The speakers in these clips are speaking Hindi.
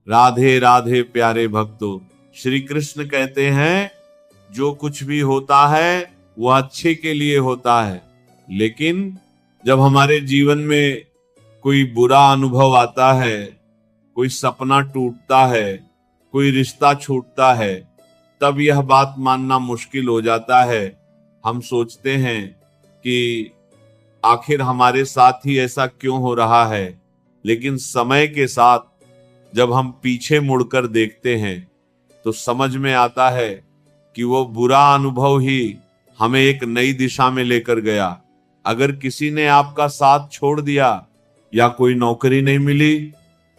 राधे राधे प्यारे भक्तों, श्री कृष्ण कहते हैं जो कुछ भी होता है वो अच्छे के लिए होता है। लेकिन जब हमारे जीवन में कोई बुरा अनुभव आता है, कोई सपना टूटता है, कोई रिश्ता छूटता है, तब यह बात मानना मुश्किल हो जाता है। हम सोचते हैं कि आखिर हमारे साथ ही ऐसा क्यों हो रहा है। लेकिन समय के साथ जब हम पीछे मुड़कर देखते हैं तो समझ में आता है कि वो बुरा अनुभव ही हमें एक नई दिशा में लेकर गया। अगर किसी ने आपका साथ छोड़ दिया, या कोई नौकरी नहीं मिली,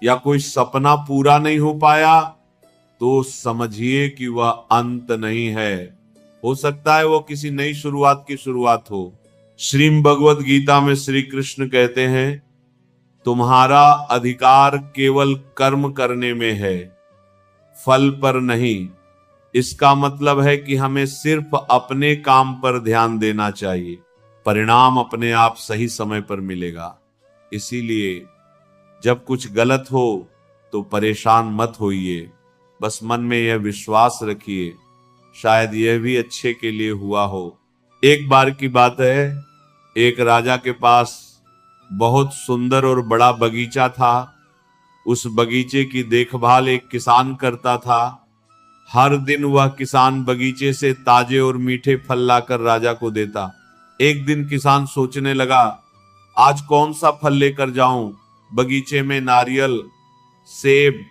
या कोई सपना पूरा नहीं हो पाया, तो समझिए कि वह अंत नहीं है। हो सकता है वो किसी नई शुरुआत की शुरुआत हो। श्रीम भगवत गीता में श्री कृष्ण कहते हैं, तुम्हारा अधिकार केवल कर्म करने में है, फल पर नहीं। इसका मतलब है कि हमें सिर्फ अपने काम पर ध्यान देना चाहिए, परिणाम अपने आप सही समय पर मिलेगा। इसीलिए जब कुछ गलत हो तो परेशान मत होइए, बस मन में यह विश्वास रखिए शायद यह भी अच्छे के लिए हुआ हो। एक बार की बात है, एक राजा के पास बहुत सुंदर और बड़ा बगीचा था। उस बगीचे की देखभाल एक किसान करता था। हर दिन वह किसान बगीचे से ताजे और मीठे फल लाकर राजा को देता। एक दिन किसान सोचने लगा, आज कौन सा फल लेकर जाऊं। बगीचे में नारियल, सेब,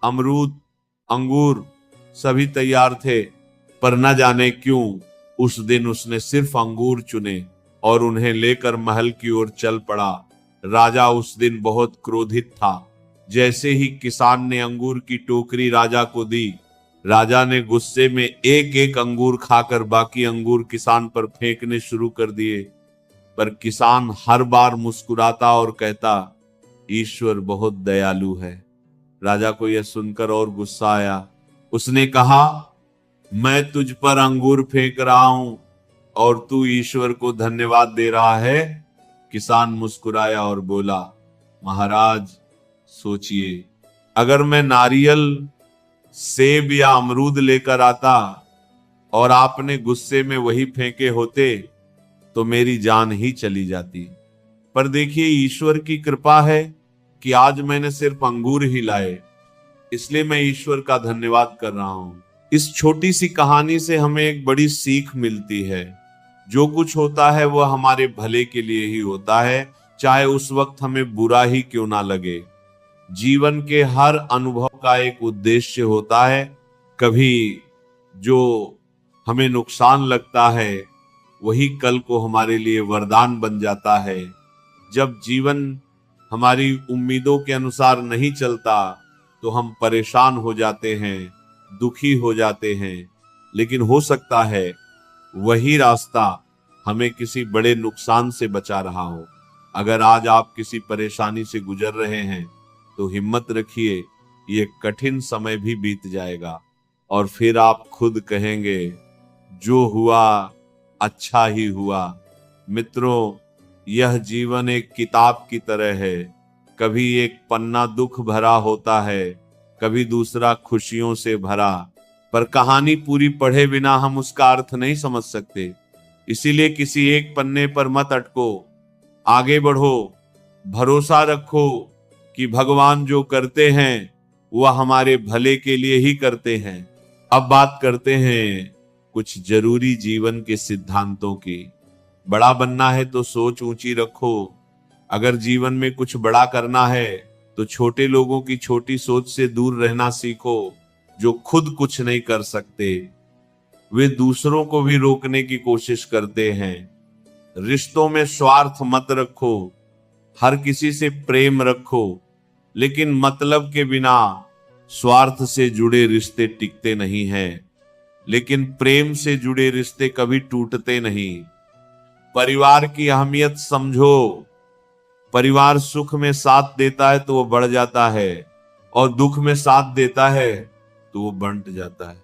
अमरूद, अंगूर सभी तैयार थे, पर न जाने क्यों उस दिन उसने सिर्फ अंगूर चुने और उन्हें लेकर महल की ओर चल पड़ा। राजा उस दिन बहुत क्रोधित था। जैसे ही किसान ने अंगूर की टोकरी राजा को दी, राजा ने गुस्से में एक एक अंगूर खाकर बाकी अंगूर किसान पर फेंकने शुरू कर दिए। पर किसान हर बार मुस्कुराता और कहता, ईश्वर बहुत दयालु है। राजा को यह सुनकर और गुस्सा आया। उसने कहा, मैं तुझ पर अंगूर फेंक रहा हूं और तू ईश्वर को धन्यवाद दे रहा है। किसान मुस्कुराया और बोला, महाराज सोचिए, अगर मैं नारियल, सेब या अमरूद लेकर आता और आपने गुस्से में वही फेंके होते तो मेरी जान ही चली जाती। पर देखिए, ईश्वर की कृपा है कि आज मैंने सिर्फ अंगूर ही लाए, इसलिए मैं ईश्वर का धन्यवाद कर रहा हूं। इस छोटी सी कहानी से हमें एक बड़ी सीख मिलती है। जो कुछ होता है वह हमारे भले के लिए ही होता है, चाहे उस वक्त हमें बुरा ही क्यों ना लगे। जीवन के हर अनुभव का एक उद्देश्य होता है। कभी जो हमें नुकसान लगता है वही कल को हमारे लिए वरदान बन जाता है। जब जीवन हमारी उम्मीदों के अनुसार नहीं चलता तो हम परेशान हो जाते हैं, दुखी हो जाते हैं, लेकिन हो सकता है वही रास्ता हमें किसी बड़े नुकसान से बचा रहा हो। अगर आज आप किसी परेशानी से गुजर रहे हैं तो हिम्मत रखिए, ये कठिन समय भी बीत जाएगा और फिर आप खुद कहेंगे, जो हुआ अच्छा ही हुआ। मित्रों, यह जीवन एक किताब की तरह है। कभी एक पन्ना दुख भरा होता है, कभी दूसरा खुशियों से भरा, पर कहानी पूरी पढ़े बिना हम उसका अर्थ नहीं समझ सकते। इसीलिए किसी एक पन्ने पर मत अटको, आगे बढ़ो, भरोसा रखो कि भगवान जो करते हैं वह हमारे भले के लिए ही करते हैं। अब बात करते हैं कुछ जरूरी जीवन के सिद्धांतों की। बड़ा बनना है तो सोच ऊंची रखो। अगर जीवन में कुछ बड़ा करना है तो छोटे लोगों की छोटी सोच से दूर रहना सीखो, जो खुद कुछ नहीं कर सकते। वे दूसरों को भी रोकने की कोशिश करते हैं। रिश्तों में स्वार्थ मत रखो, हर किसी से प्रेम रखो, लेकिन मतलब के बिना स्वार्थ से जुड़े रिश्ते टिकते नहीं हैं, लेकिन प्रेम से जुड़े रिश्ते कभी टूटते नहीं। परिवार की अहमियत समझो। परिवार सुख में साथ देता है तो वो बढ़ जाता है, और दुख में साथ देता है तो वो बंट जाता है।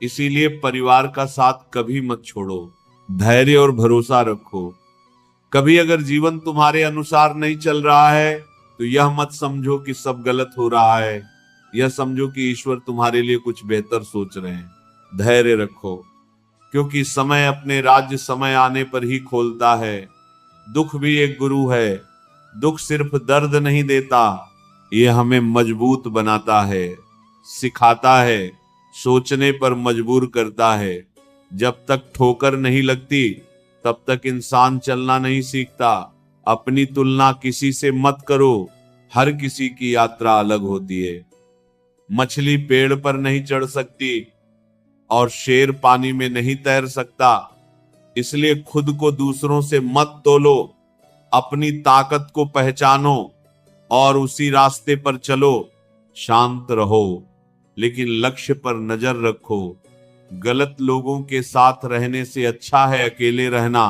इसीलिए परिवार का साथ कभी मत छोड़ो, धैर्य और भरोसा रखो। कभी अगर जीवन तुम्हारे अनुसार नहीं चल रहा है तो यह मत समझो कि सब गलत हो रहा है। यह समझो कि ईश्वर तुम्हारे लिए कुछ बेहतर सोच रहे हैं। धैर्य रखो, क्योंकि समय अपने राज्य समय आने पर ही खोलता है। दुख भी एक गुरु है। दुख सिर्फ दर्द नहीं देता, यह हमें मजबूत बनाता है, सिखाता है, सोचने पर मजबूर करता है। जब तक ठोकर नहीं लगती तब तक इंसान चलना नहीं सीखता। अपनी तुलना किसी से मत करो, हर किसी की यात्रा अलग होती है। मछली पेड़ पर नहीं चढ़ सकती और शेर पानी में नहीं तैर सकता। इसलिए खुद को दूसरों से मत तोलो, अपनी ताकत को पहचानो और उसी रास्ते पर चलो। शांत रहो, लेकिन लक्ष्य पर नजर रखो। गलत लोगों के साथ रहने से अच्छा है अकेले रहना।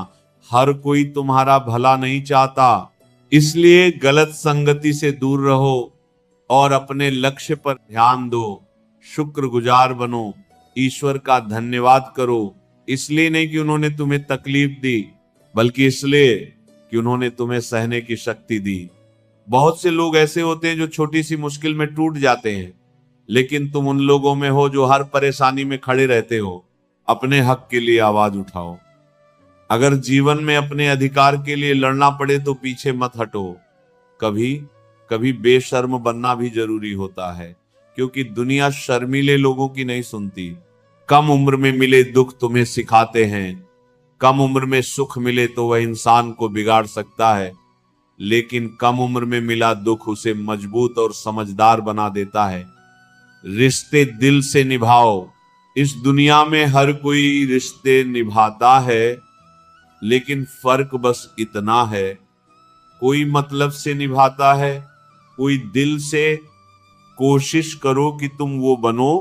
हर कोई तुम्हारा भला नहीं चाहता, इसलिए गलत संगति से दूर रहो और अपने लक्ष्य पर ध्यान दो। शुक्रगुजार बनो, ईश्वर का धन्यवाद करो, इसलिए नहीं कि उन्होंने तुम्हें तकलीफ दी, बल्कि इसलिए कि उन्होंने तुम्हें सहने की शक्ति दी। बहुत से लोग ऐसे होते हैं जो छोटी सी मुश्किल में टूट जाते हैं, लेकिन तुम उन लोगों में हो जो हर परेशानी में खड़े रहते हो। अपने हक के लिए आवाज उठाओ। अगर जीवन में अपने अधिकार के लिए लड़ना पड़े तो पीछे मत हटो। कभी कभी बेशर्म बनना भी जरूरी होता है, क्योंकि दुनिया शर्मीले लोगों की नहीं सुनती। कम उम्र में मिले दुख तुम्हें सिखाते हैं। कम उम्र में सुख मिले तो वह इंसान को बिगाड़ सकता है, लेकिन कम उम्र में मिला दुख उसे मजबूत और समझदार बना देता है। रिश्ते दिल से निभाओ। इस दुनिया में हर कोई रिश्ते निभाता है, लेकिन फर्क बस इतना है, कोई मतलब से निभाता है, कोई दिल से। कोशिश करो कि तुम वो बनो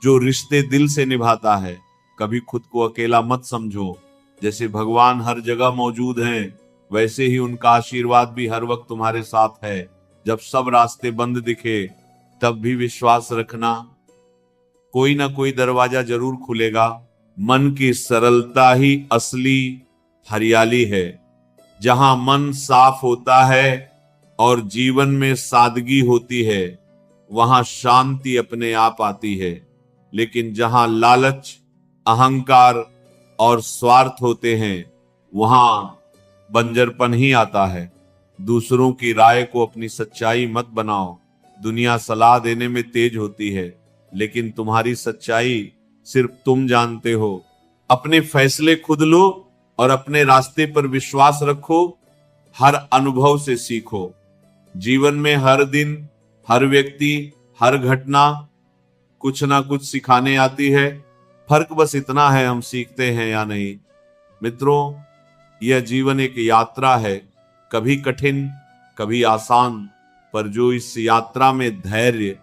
जो रिश्ते दिल से निभाता है। कभी खुद को अकेला मत समझो। जैसे भगवान हर जगह मौजूद हैं, वैसे ही उनका आशीर्वाद भी हर वक्त तुम्हारे साथ है। जब सब रास्ते बंद दिखे तब भी विश्वास रखना, कोई ना कोई दरवाजा जरूर खुलेगा। मन की सरलता ही असली हरियाली है। जहां मन साफ होता है और जीवन में सादगी होती है, वहां शांति अपने आप आती है। लेकिन जहां लालच, अहंकार और स्वार्थ होते हैं, वहां बंजरपन ही आता है। दूसरों की राय को अपनी सच्चाई मत बनाओ। दुनिया सलाह देने में तेज होती है, लेकिन तुम्हारी सच्चाई सिर्फ तुम जानते हो। अपने फैसले खुद लो और अपने रास्ते पर विश्वास रखो। हर अनुभव से सीखो। जीवन में हर दिन, हर व्यक्ति, हर घटना कुछ ना कुछ सिखाने आती है। फर्क बस इतना है, हम सीखते हैं या नहीं। मित्रों, यह जीवन एक यात्रा है, कभी कठिन, कभी आसान, पर जो इस यात्रा में धैर्य,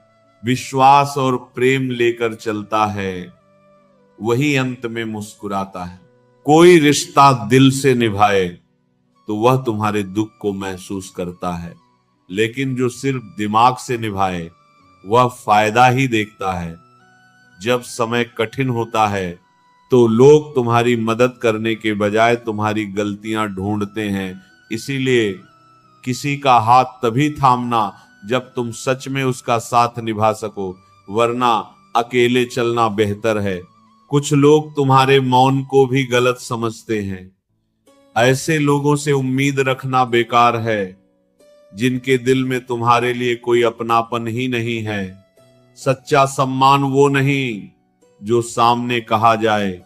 विश्वास और प्रेम लेकर चलता है, वही अंत में मुस्कुराता है। कोई रिश्ता दिल से निभाए तो वह तुम्हारे दुख को महसूस करता है, लेकिन जो सिर्फ दिमाग से निभाए वह फायदा ही देखता है। जब समय कठिन होता है तो लोग तुम्हारी मदद करने के बजाय तुम्हारी गलतियां ढूंढते हैं। इसीलिए किसी का हाथ तभी थामना जब तुम सच में उसका साथ निभा सको, वरना अकेले चलना बेहतर है। कुछ लोग तुम्हारे मौन को भी गलत समझते हैं। ऐसे लोगों से उम्मीद रखना बेकार है, जिनके दिल में तुम्हारे लिए कोई अपनापन ही नहीं है। सच्चा सम्मान वो नहीं जो सामने कहा जाए,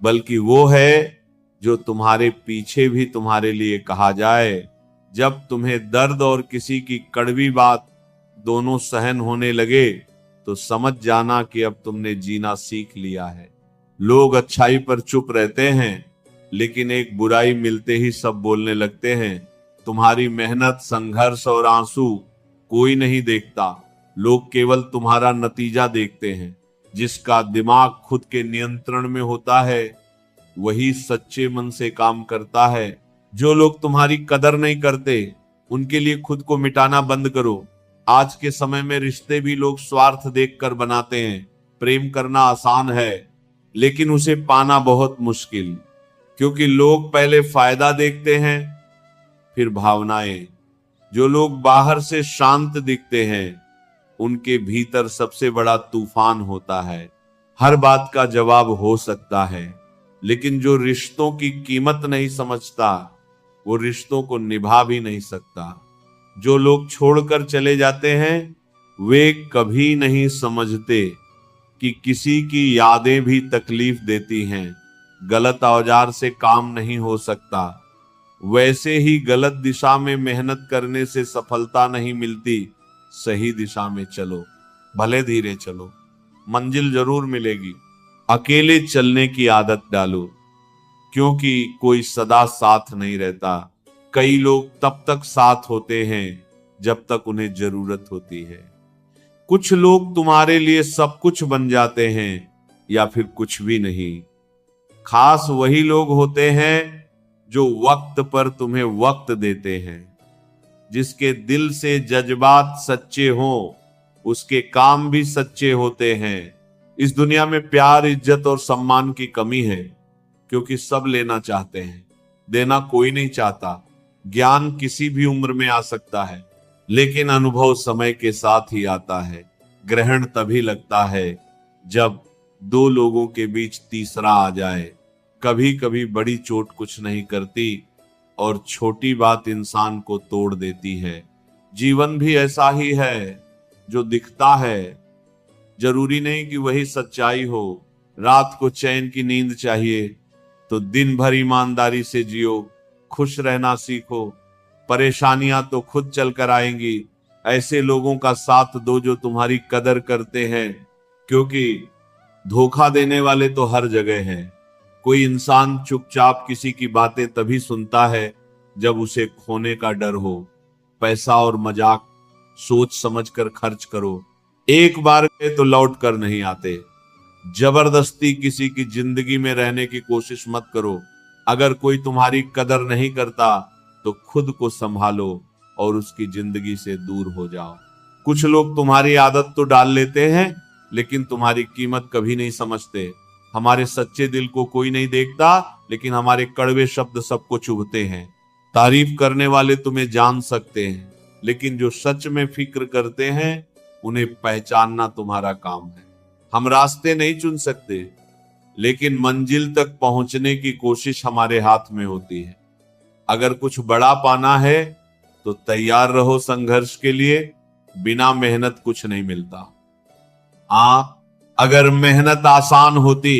बल्कि वो है जो तुम्हारे पीछे भी तुम्हारे लिए कहा जाए। जब तुम्हें दर्द और किसी की कड़वी बात दोनों सहन होने लगे, तो समझ जाना कि अब तुमने जीना सीख लिया है। लोग अच्छाई पर चुप रहते हैं, लेकिन एक बुराई मिलते ही सब बोलने लगते हैं। तुम्हारी मेहनत, संघर्ष और आंसू कोई नहीं देखता। लोग केवल तुम्हारा नतीजा देखते हैं। जिसका दिमाग खुद के नियंत्रण में होता है, वही सच्चे मन से काम करता है। जो लोग तुम्हारी कदर नहीं करते, उनके लिए खुद को मिटाना बंद करो। आज के समय में रिश्ते भी लोग स्वार्थ देखकर बनाते हैं। प्रेम करना आसान है, लेकिन उसे पाना बहुत मुश्किल, क्योंकि लोग पहले फायदा देखते हैं, फिर भावनाएं। जो लोग बाहर से शांत दिखते हैं, उनके भीतर सबसे बड़ा तूफान होता है। हर बात का जवाब हो सकता है, लेकिन जो रिश्तों की कीमत नहीं समझता वो रिश्तों को निभा भी नहीं सकता। जो लोग छोड़कर चले जाते हैं वे कभी नहीं समझते कि किसी की यादें भी तकलीफ देती हैं। गलत औजार से काम नहीं हो सकता। वैसे ही गलत दिशा में मेहनत करने से सफलता नहीं मिलती। सही दिशा में चलो, भले धीरे चलो, मंजिल जरूर मिलेगी। अकेले चलने की आदत डालो, क्योंकि कोई सदा साथ नहीं रहता। कई लोग तब तक साथ होते हैं जब तक उन्हें जरूरत होती है। कुछ लोग तुम्हारे लिए सब कुछ बन जाते हैं या फिर कुछ भी नहीं। खास वही लोग होते हैं जो वक्त पर तुम्हें वक्त देते हैं। जिसके दिल से जज्बात सच्चे हों उसके काम भी सच्चे होते हैं। इस दुनिया में प्यार, इज्जत और सम्मान की कमी है, क्योंकि सब लेना चाहते हैं, देना कोई नहीं चाहता। ज्ञान किसी भी उम्र में आ सकता है, लेकिन अनुभव समय के साथ ही आता है। ग्रहण तभी लगता है जब दो लोगों के बीच तीसरा आ जाए। कभी कभी बड़ी चोट कुछ नहीं करती और छोटी बात इंसान को तोड़ देती है। जीवन भी ऐसा ही है, जो दिखता है जरूरी नहीं कि वही सच्चाई हो। रात को चैन की नींद चाहिए तो दिन भर ईमानदारी से जियो। खुश रहना सीखो, परेशानियां तो खुद चलकर आएंगी। ऐसे लोगों का साथ दो जो तुम्हारी कदर करते हैं, क्योंकि धोखा देने वाले तो हर जगह हैं। कोई इंसान चुपचाप किसी की बातें तभी सुनता है जब उसे खोने का डर हो। पैसा और मजाक सोच समझकर खर्च करो, एक बार गए तो लौट कर नहीं आते। जबरदस्ती किसी की जिंदगी में रहने की कोशिश मत करो। अगर कोई तुम्हारी कदर नहीं करता तो खुद को संभालो और उसकी जिंदगी से दूर हो जाओ। कुछ लोग तुम्हारी आदत तो डाल लेते हैं, लेकिन तुम्हारी कीमत कभी नहीं समझते। हमारे सच्चे दिल को कोई नहीं देखता, लेकिन हमारे कड़वे शब्द सबको चुभते हैं। तारीफ करने वाले तुम्हें जान सकते हैं, लेकिन जो सच में फिक्र करते हैं उन्हें पहचानना तुम्हारा काम है। हम रास्ते नहीं चुन सकते, लेकिन मंजिल तक पहुंचने की कोशिश हमारे हाथ में होती है। अगर कुछ बड़ा पाना है तो तैयार रहो संघर्ष के लिए। बिना मेहनत कुछ नहीं मिलता। अगर मेहनत आसान होती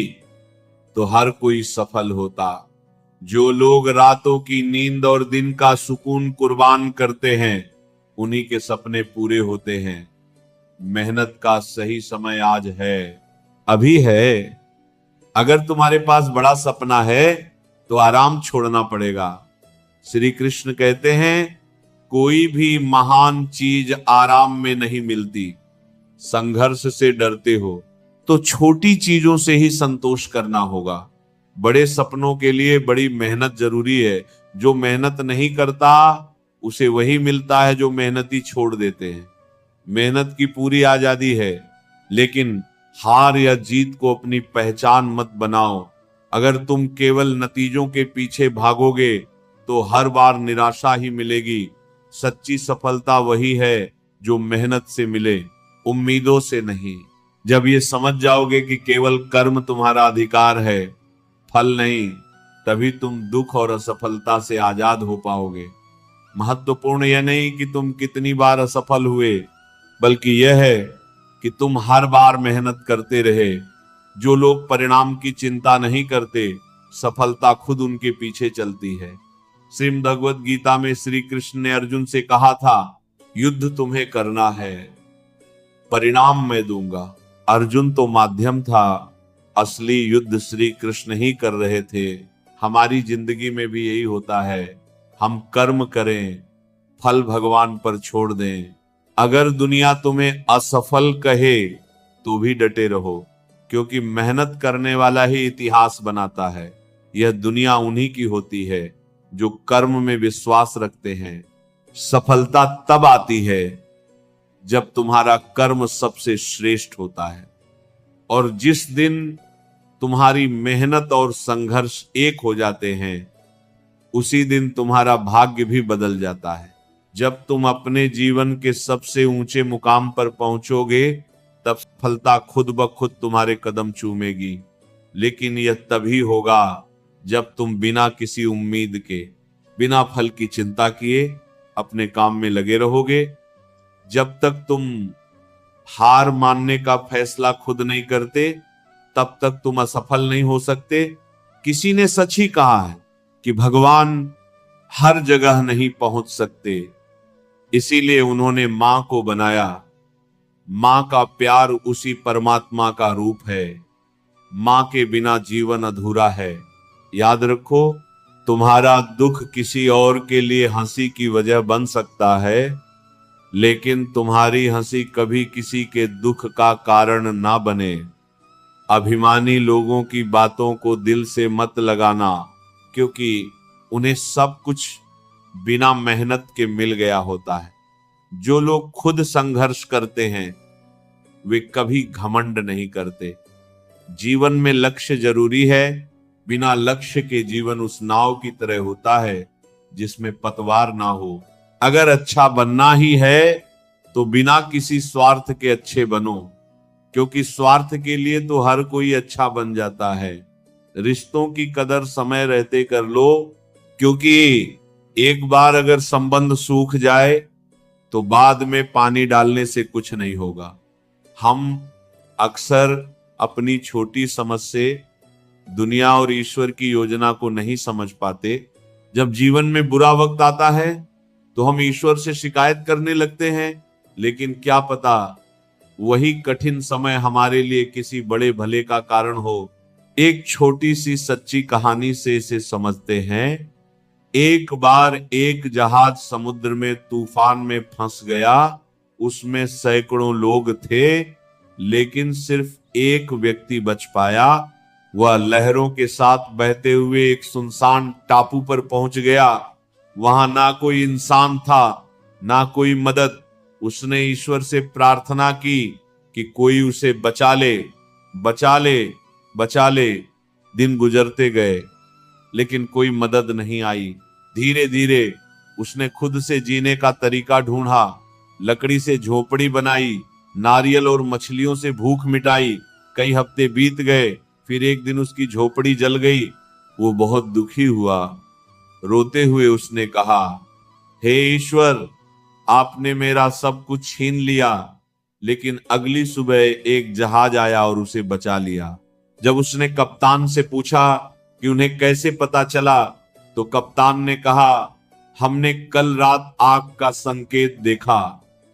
तो हर कोई सफल होता। जो लोग रातों की नींद और दिन का सुकून कुर्बान करते हैं उन्हीं के सपने पूरे होते हैं। मेहनत का सही समय आज है, अभी है। अगर तुम्हारे पास बड़ा सपना है तो आराम छोड़ना पड़ेगा। श्री कृष्ण कहते हैं, कोई भी महान चीज आराम में नहीं मिलती। संघर्ष से डरते हो तो छोटी चीजों से ही संतोष करना होगा। बड़े सपनों के लिए बड़ी मेहनत जरूरी है। जो मेहनत नहीं करता उसे वही मिलता है जो मेहनती छोड़ देते हैं। मेहनत की पूरी आजादी है, लेकिन हार या जीत को अपनी पहचान मत बनाओ। अगर तुम केवल नतीजों के पीछे भागोगे तो हर बार निराशा ही मिलेगी। सच्ची सफलता वही है जो मेहनत से मिले, उम्मीदों से नहीं। जब ये समझ जाओगे कि केवल कर्म तुम्हारा अधिकार है, फल नहीं, तभी तुम दुख और असफलता से आजाद हो पाओगे। महत्वपूर्ण यह नहीं कि तुम कितनी बार असफल हुए, बल्कि यह है कि तुम हर बार मेहनत करते रहे। जो लोग परिणाम की चिंता नहीं करते, सफलता खुद उनके पीछे चलती है। श्रीमद् भगवद गीता में श्री कृष्ण ने अर्जुन से कहा था, युद्ध तुम्हें करना है, परिणाम मैं दूंगा। अर्जुन तो माध्यम था, असली युद्ध श्री कृष्ण ही कर रहे थे। हमारी जिंदगी में भी यही होता है। हम कर्म करें, फल भगवान पर छोड़ दें। अगर दुनिया तुम्हें असफल कहे तो भी डटे रहो, क्योंकि मेहनत करने वाला ही इतिहास बनाता है। यह दुनिया उन्हीं की होती है जो कर्म में विश्वास रखते हैं। सफलता तब आती है जब तुम्हारा कर्म सबसे श्रेष्ठ होता है, और जिस दिन तुम्हारी मेहनत और संघर्ष एक हो जाते हैं, उसी दिन तुम्हारा भाग्य भी बदल जाता है। जब तुम अपने जीवन के सबसे ऊंचे मुकाम पर पहुंचोगे, तब सफलता खुद ब खुद तुम्हारे कदम चूमेगी। लेकिन यह तभी होगा जब तुम बिना किसी उम्मीद के, बिना फल की चिंता किए अपने काम में लगे रहोगे। जब तक तुम हार मानने का फैसला खुद नहीं करते, तब तक तुम असफल नहीं हो सकते। किसी ने सच ही कहा है कि भगवान हर जगह नहीं पहुंच सकते, इसीलिए उन्होंने मां को बनाया। मां का प्यार उसी परमात्मा का रूप है। मां के बिना जीवन अधूरा है। याद रखो, तुम्हारा दुख किसी और के लिए हंसी की वजह बन सकता है, लेकिन तुम्हारी हंसी कभी किसी के दुख का कारण ना बने। अभिमानी लोगों की बातों को दिल से मत लगाना, क्योंकि उन्हें सब कुछ बिना मेहनत के मिल गया होता है। जो लोग खुद संघर्ष करते हैं, वे कभी घमंड नहीं करते। जीवन में लक्ष्य जरूरी है। बिना लक्ष्य के जीवन उस नाव की तरह होता है जिसमें पतवार ना हो। अगर अच्छा बनना ही है तो बिना किसी स्वार्थ के अच्छे बनो, क्योंकि स्वार्थ के लिए तो हर कोई अच्छा बन जाता है। रिश्तों की कदर समय रहते कर लो, क्योंकि एक बार अगर संबंध सूख जाए तो बाद में पानी डालने से कुछ नहीं होगा। हम अक्सर अपनी छोटी समझ से दुनिया और ईश्वर की योजना को नहीं समझ पाते। जब जीवन में बुरा वक्त आता है तो हम ईश्वर से शिकायत करने लगते हैं, लेकिन क्या पता वही कठिन समय हमारे लिए किसी बड़े भले का कारण हो। एक छोटी सी सच्ची कहानी से इसे समझते हैं। एक बार एक जहाज समुद्र में तूफान में फंस गया। उसमें सैकड़ों लोग थे, लेकिन सिर्फ एक व्यक्ति बच पाया। वह लहरों के साथ बहते हुए एक सुनसान टापू पर पहुंच गया। वहां ना कोई इंसान था, ना कोई मदद। उसने ईश्वर से प्रार्थना की कि कोई उसे बचा ले, बचा ले, बचा ले। दिन गुजरते गए, लेकिन कोई मदद नहीं आई। धीरे धीरे उसने खुद से जीने का तरीका ढूंढा। लकड़ी से झोपड़ी बनाई, नारियल और मछलियों से भूख मिटाई। कई हफ्ते बीत गए, फिर एक दिन उसकी झोपड़ी जल गई। वो बहुत दुखी हुआ। रोते हुए उसने कहा, हे ईश्वर, आपने मेरा सब कुछ छीन लिया, लेकिन अगली सुबह एक जहाज आया और उसे बचा लिया। जब उसने कप्तान से पूछा कि उन्हें कैसे पता चला, तो कप्तान ने कहा, हमने कल रात आग का संकेत देखा।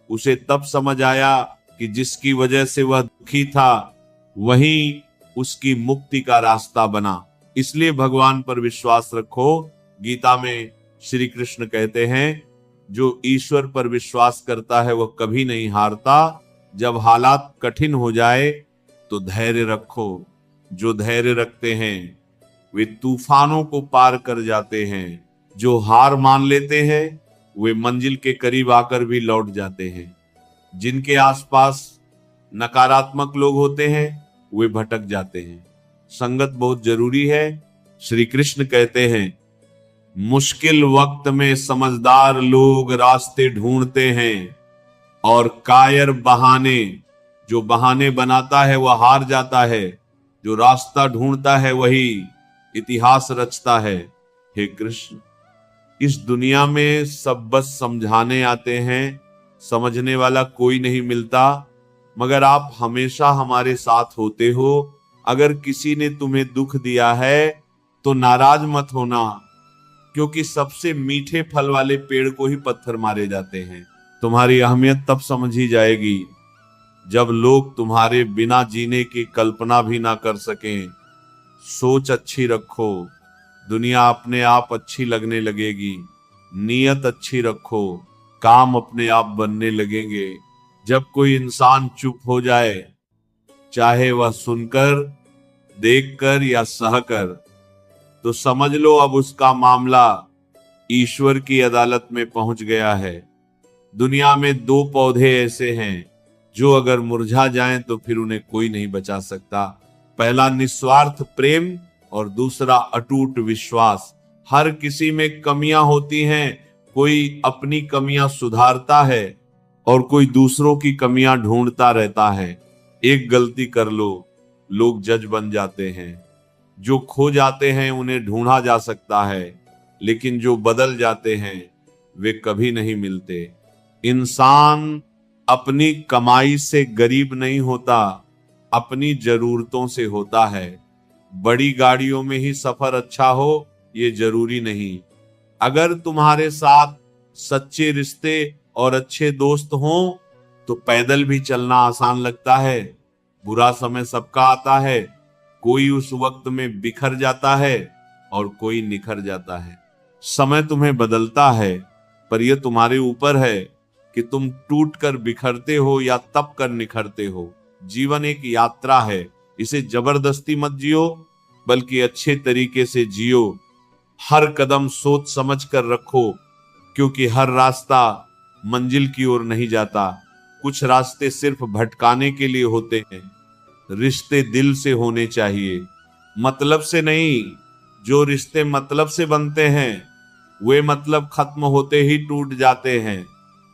उसे तब समझ आया कि जिसकी वजह से वह दुखी था, वही उसकी मुक्ति का रास्ता बना। इसलिए भगवान पर विश्वास रखो। गीता में श्री कृष्ण कहते हैं, जो ईश्वर पर विश्वास करता है वह कभी नहीं हारता। जब हालात कठिन हो जाए तो धैर्य रखो। जो धैर्य रखते हैं वे तूफानों को पार कर जाते हैं। जो हार मान लेते हैं वे मंजिल के करीब आकर भी लौट जाते हैं। जिनके आसपास नकारात्मक लोग होते हैं वे भटक जाते हैं। संगत बहुत जरूरी है। श्री कृष्ण कहते हैं, मुश्किल वक्त में समझदार लोग रास्ते ढूंढते हैं, और कायर बहाने, जो बहाने बनाता है वह हार जाता है। जो रास्ता ढूंढता है वही इतिहास रचता है। हे कृष्ण, इस दुनिया में सब बस समझाने आते हैं, समझने वाला कोई नहीं मिलता, मगर आप हमेशा हमारे साथ होते हो। अगर किसी ने तुम्हें दुख दिया है तो नाराज मत होना, क्योंकि सबसे मीठे फल वाले पेड़ को ही पत्थर मारे जाते हैं। तुम्हारी अहमियत तब समझी जाएगी जब लोग तुम्हारे बिना जीने की कल्पना भी ना कर सकें। सोच अच्छी रखो, दुनिया अपने आप अच्छी लगने लगेगी। नीयत अच्छी रखो, काम अपने आप बनने लगेंगे। जब कोई इंसान चुप हो जाए, चाहे वह सुनकर, देखकर या सहकर, तो समझ लो अब उसका मामला ईश्वर की अदालत में पहुंच गया है। दुनिया में दो पौधे ऐसे हैं जो अगर मुरझा जाएं तो फिर उन्हें कोई नहीं बचा सकता। पहला निस्वार्थ प्रेम और दूसरा अटूट विश्वास। हर किसी में कमियां होती हैं, कोई अपनी कमियां सुधारता है और कोई दूसरों की कमियां ढूंढता रहता है। एक गलती कर लो, लोग जज बन जाते हैं। जो खो जाते हैं उन्हें ढूंढा जा सकता है, लेकिन जो बदल जाते हैं वे कभी नहीं मिलते। इंसान अपनी कमाई से गरीब नहीं होता, अपनी जरूरतों से होता है। बड़ी गाड़ियों में ही सफर अच्छा हो ये जरूरी नहीं। अगर तुम्हारे साथ सच्चे रिश्ते और अच्छे दोस्त हों तो पैदल भी चलना आसान लगता है। बुरा समय सबका आता है, कोई उस वक्त में बिखर जाता है और कोई निखर जाता है। समय तुम्हें बदलता है, पर यह तुम्हारे ऊपर है कि तुम टूट कर बिखरते हो या तप कर निखरते हो। जीवन एक यात्रा है, इसे जबरदस्ती मत जियो, बल्कि अच्छे तरीके से जियो। हर कदम सोच समझ कर रखो, क्योंकि हर रास्ता मंजिल की ओर नहीं जाता। कुछ रास्ते सिर्फ भटकाने के लिए होते हैं। रिश्ते दिल से होने चाहिए, मतलब से नहीं। जो रिश्ते मतलब से बनते हैं वे मतलब खत्म होते ही टूट जाते हैं।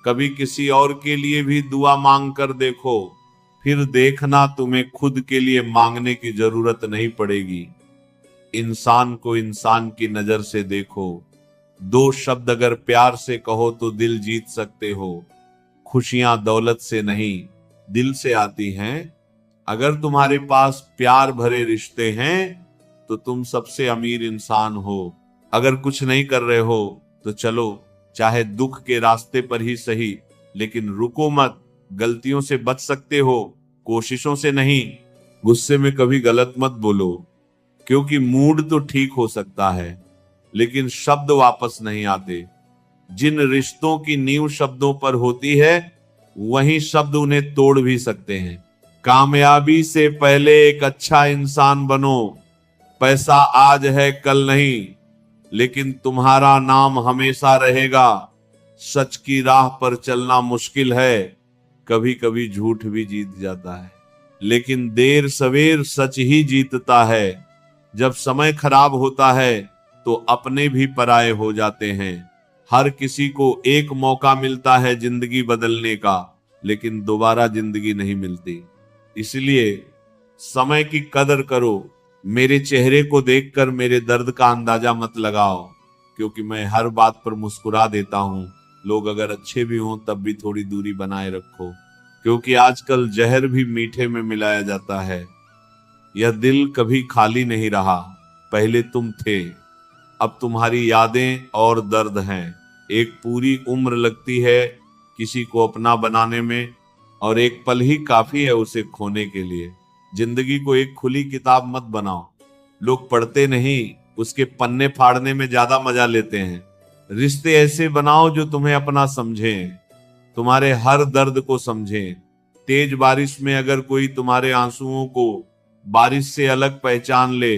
कभी किसी और के लिए भी दुआ मांग कर देखो, फिर देखना तुम्हें खुद के लिए मांगने की जरूरत नहीं पड़ेगी। इंसान को इंसान की नजर से देखो। दो शब्द अगर प्यार से कहो तो दिल जीत सकते हो। खुशियां दौलत से नहीं, दिल से आती हैं। अगर तुम्हारे पास प्यार भरे रिश्ते हैं तो तुम सबसे अमीर इंसान हो। अगर कुछ नहीं कर रहे हो तो चलो, चाहे दुख के रास्ते पर ही सही, लेकिन रुको मत। गलतियों से बच सकते हो, कोशिशों से नहीं। गुस्से में कभी गलत मत बोलो, क्योंकि मूड तो ठीक हो सकता है लेकिन शब्द वापस नहीं आते। जिन रिश्तों की नींव शब्दों पर होती है वही शब्द उन्हें तोड़ भी सकते हैं। कामयाबी से पहले एक अच्छा इंसान बनो। पैसा आज है कल नहीं, लेकिन तुम्हारा नाम हमेशा रहेगा। सच की राह पर चलना मुश्किल है, कभी कभी झूठ भी जीत जाता है, लेकिन देर सवेर सच ही जीतता है। जब समय खराब होता है तो अपने भी पराये हो जाते हैं। हर किसी को एक मौका मिलता है जिंदगी बदलने का, लेकिन दोबारा जिंदगी नहीं मिलती। इसलिए समय की कदर करो। मेरे चेहरे को देखकर मेरे दर्द का अंदाजा मत लगाओ, क्योंकि मैं हर बात पर मुस्कुरा देता हूं। लोग अगर अच्छे भी हों तब भी थोड़ी दूरी बनाए रखो, क्योंकि आजकल जहर भी मीठे में मिलाया जाता है। यह दिल कभी खाली नहीं रहा। पहले तुम थे, अब तुम्हारी यादें और दर्द हैं। एक पूरी उम्र लगती है किसी को अपना बनाने में, और एक पल ही काफी है उसे खोने के लिए। जिंदगी को एक खुली किताब मत बनाओ। लोग पढ़ते नहीं, उसके पन्ने फाड़ने में ज्यादा मजा लेते हैं। रिश्ते ऐसे बनाओ जो तुम्हें अपना समझें, तुम्हारे हर दर्द को समझें। तेज बारिश में अगर कोई तुम्हारे आंसुओं को बारिश से अलग पहचान ले,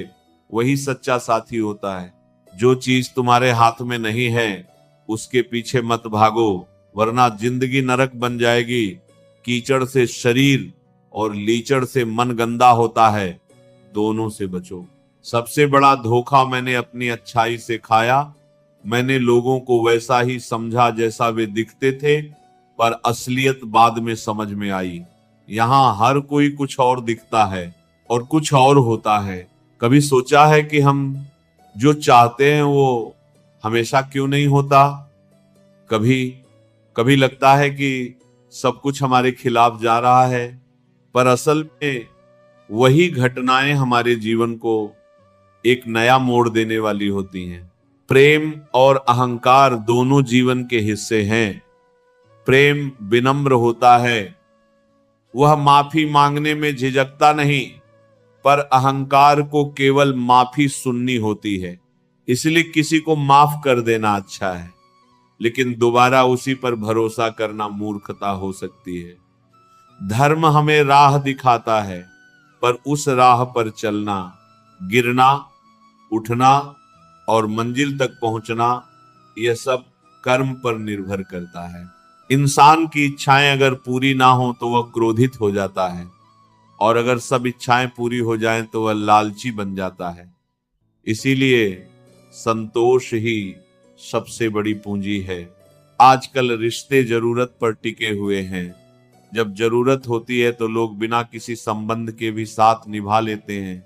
वही सच्चा साथी होता है। जो चीज तुम्हारे हाथ में नहीं है उसके पीछे मत भागो, वरना जिंदगी नरक बन जाएगी। कीचड़ से शरीर और लीचड़ से मन गंदा होता है, दोनों से बचो। सबसे बड़ा धोखा मैंने अपनी अच्छाई से खाया। मैंने लोगों को वैसा ही समझा जैसा वे दिखते थे, पर असलियत बाद में समझ में आई। यहाँ हर कोई कुछ और दिखता है और कुछ और होता है। कभी सोचा है कि हम जो चाहते हैं वो हमेशा क्यों नहीं होता? कभी लगता है कि सब कुछ हमारे खिलाफ जा रहा है, पर असल में वही घटनाएं हमारे जीवन को एक नया मोड़ देने वाली होती हैं। प्रेम और अहंकार दोनों जीवन के हिस्से हैं। प्रेम विनम्र होता है, वह माफी मांगने में झिझकता नहीं, पर अहंकार को केवल माफी सुननी होती है। इसलिए किसी को माफ कर देना अच्छा है, लेकिन दोबारा उसी पर भरोसा करना मूर्खता हो सकती है। धर्म हमें राह दिखाता है, पर उस राह पर चलना, गिरना, उठना और मंजिल तक पहुंचना, यह सब कर्म पर निर्भर करता है। इंसान की इच्छाएं अगर पूरी ना हो तो वह क्रोधित हो जाता है, और अगर सब इच्छाएं पूरी हो जाएं तो वह लालची बन जाता है। इसीलिए संतोष ही सबसे बड़ी पूंजी है। आजकल रिश्ते जरूरत पर टिके हुए हैं। जब जरूरत होती है तो लोग बिना किसी संबंध के भी साथ निभा लेते हैं,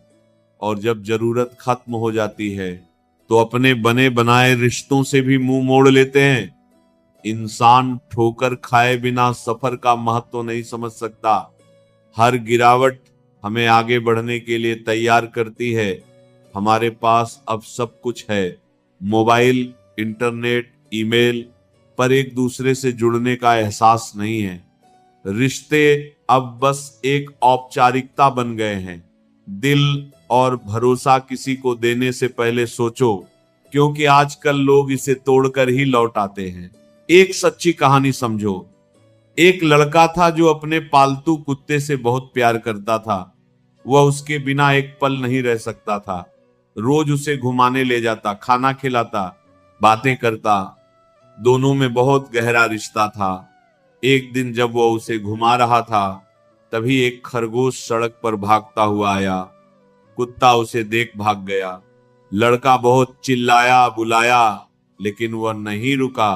और जब जरूरत खत्म हो जाती है तो अपने बने बनाए रिश्तों से भी मुंह मोड़ लेते हैं। इंसान ठोकर खाए बिना सफर का महत्व तो नहीं समझ सकता। हर गिरावट हमें आगे बढ़ने के लिए तैयार करती है। हमारे पास अब सब कुछ है, मोबाइल, इंटरनेट, ईमेल, पर एक दूसरे से जुड़ने का एहसास नहीं है। रिश्ते अब बस एक औपचारिकता बन गए हैं। दिल और भरोसा किसी को देने से पहले सोचो, क्योंकि आजकल लोग इसे तोड़कर ही लौट आते हैं। एक सच्ची कहानी समझो। एक लड़का था जो अपने पालतू कुत्ते से बहुत प्यार करता था। वह उसके बिना एक पल नहीं रह सकता था। रोज उसे घुमाने ले जाता, खाना खिलाता, बातें करता। दोनों में बहुत गहरा रिश्ता था। एक दिन जब वह उसे घुमा रहा था, तभी एक खरगोश सड़क पर भागता हुआ आया। कुत्ता उसे देख भाग गया। लड़का बहुत चिल्लाया बुलाया, लेकिन वह नहीं रुका।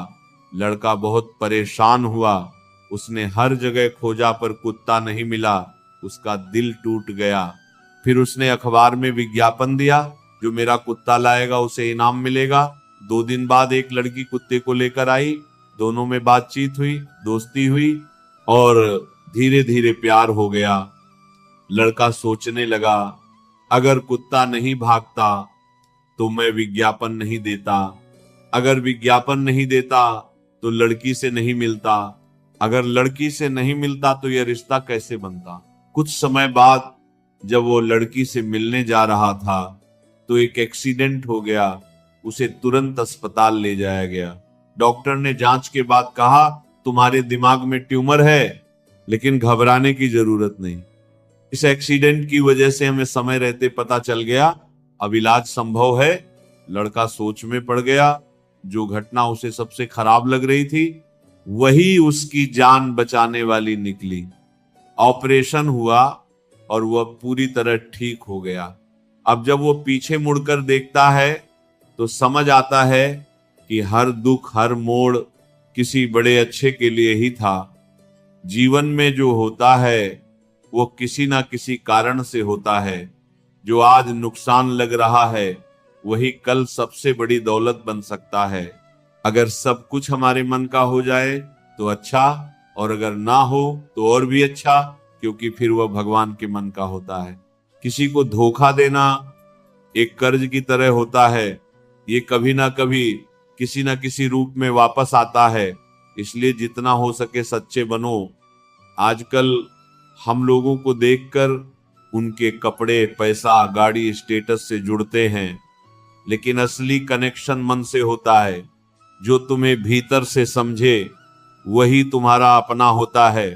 लड़का बहुत परेशान हुआ। उसने हर जगह खोजा पर कुत्ता नहीं मिला। उसका दिल टूट गया। फिर उसने अखबार में विज्ञापन दिया, जो मेरा कुत्ता लाएगा उसे इनाम मिलेगा। 2 दिन बाद एक लड़की कुत्ते को लेकर आई। दोनों में बातचीत हुई, दोस्ती हुई और धीरे धीरे प्यार हो गया। लड़का सोचने लगा, अगर कुत्ता नहीं भागता तो मैं विज्ञापन नहीं देता। अगर विज्ञापन नहीं देता तो लड़की से नहीं मिलता। अगर लड़की से नहीं मिलता तो यह रिश्ता कैसे बनता। कुछ समय बाद जब वो लड़की से मिलने जा रहा था तो एक एक्सीडेंट हो गया। उसे तुरंत अस्पताल ले जाया गया। डॉक्टर ने जांच के बाद कहा, तुम्हारे दिमाग में ट्यूमर है, लेकिन घबराने की जरूरत नहीं। इस एक्सीडेंट की वजह से हमें समय रहते पता चल गया, अब इलाज संभव है। लड़का सोच में पड़ गया। जो घटना उसे सबसे खराब लग रही थी, वही उसकी जान बचाने वाली निकली। ऑपरेशन हुआ और वह पूरी तरह ठीक हो गया। अब जब वो पीछे मुड़कर देखता है तो समझ आता है कि हर दुख, हर मोड़ किसी बड़े अच्छे के लिए ही था। जीवन में जो होता है वो किसी ना किसी कारण से होता है। जो आज नुकसान लग रहा है वही कल सबसे बड़ी दौलत बन सकता है। अगर सब कुछ हमारे मन का हो जाए तो अच्छा, और अगर ना हो तो और भी अच्छा, क्योंकि फिर वह भगवान के मन का होता है। किसी को धोखा देना एक कर्ज की तरह होता है। ये कभी ना कभी किसी ना किसी रूप में वापस आता है। इसलिए जितना हो सके सच्चे बनो। आजकल हम लोगों को देखकर उनके कपड़े, पैसा, गाड़ी, स्टेटस से जुड़ते हैं, लेकिन असली कनेक्शन मन से होता है। जो तुम्हें भीतर से समझे वही तुम्हारा अपना होता है।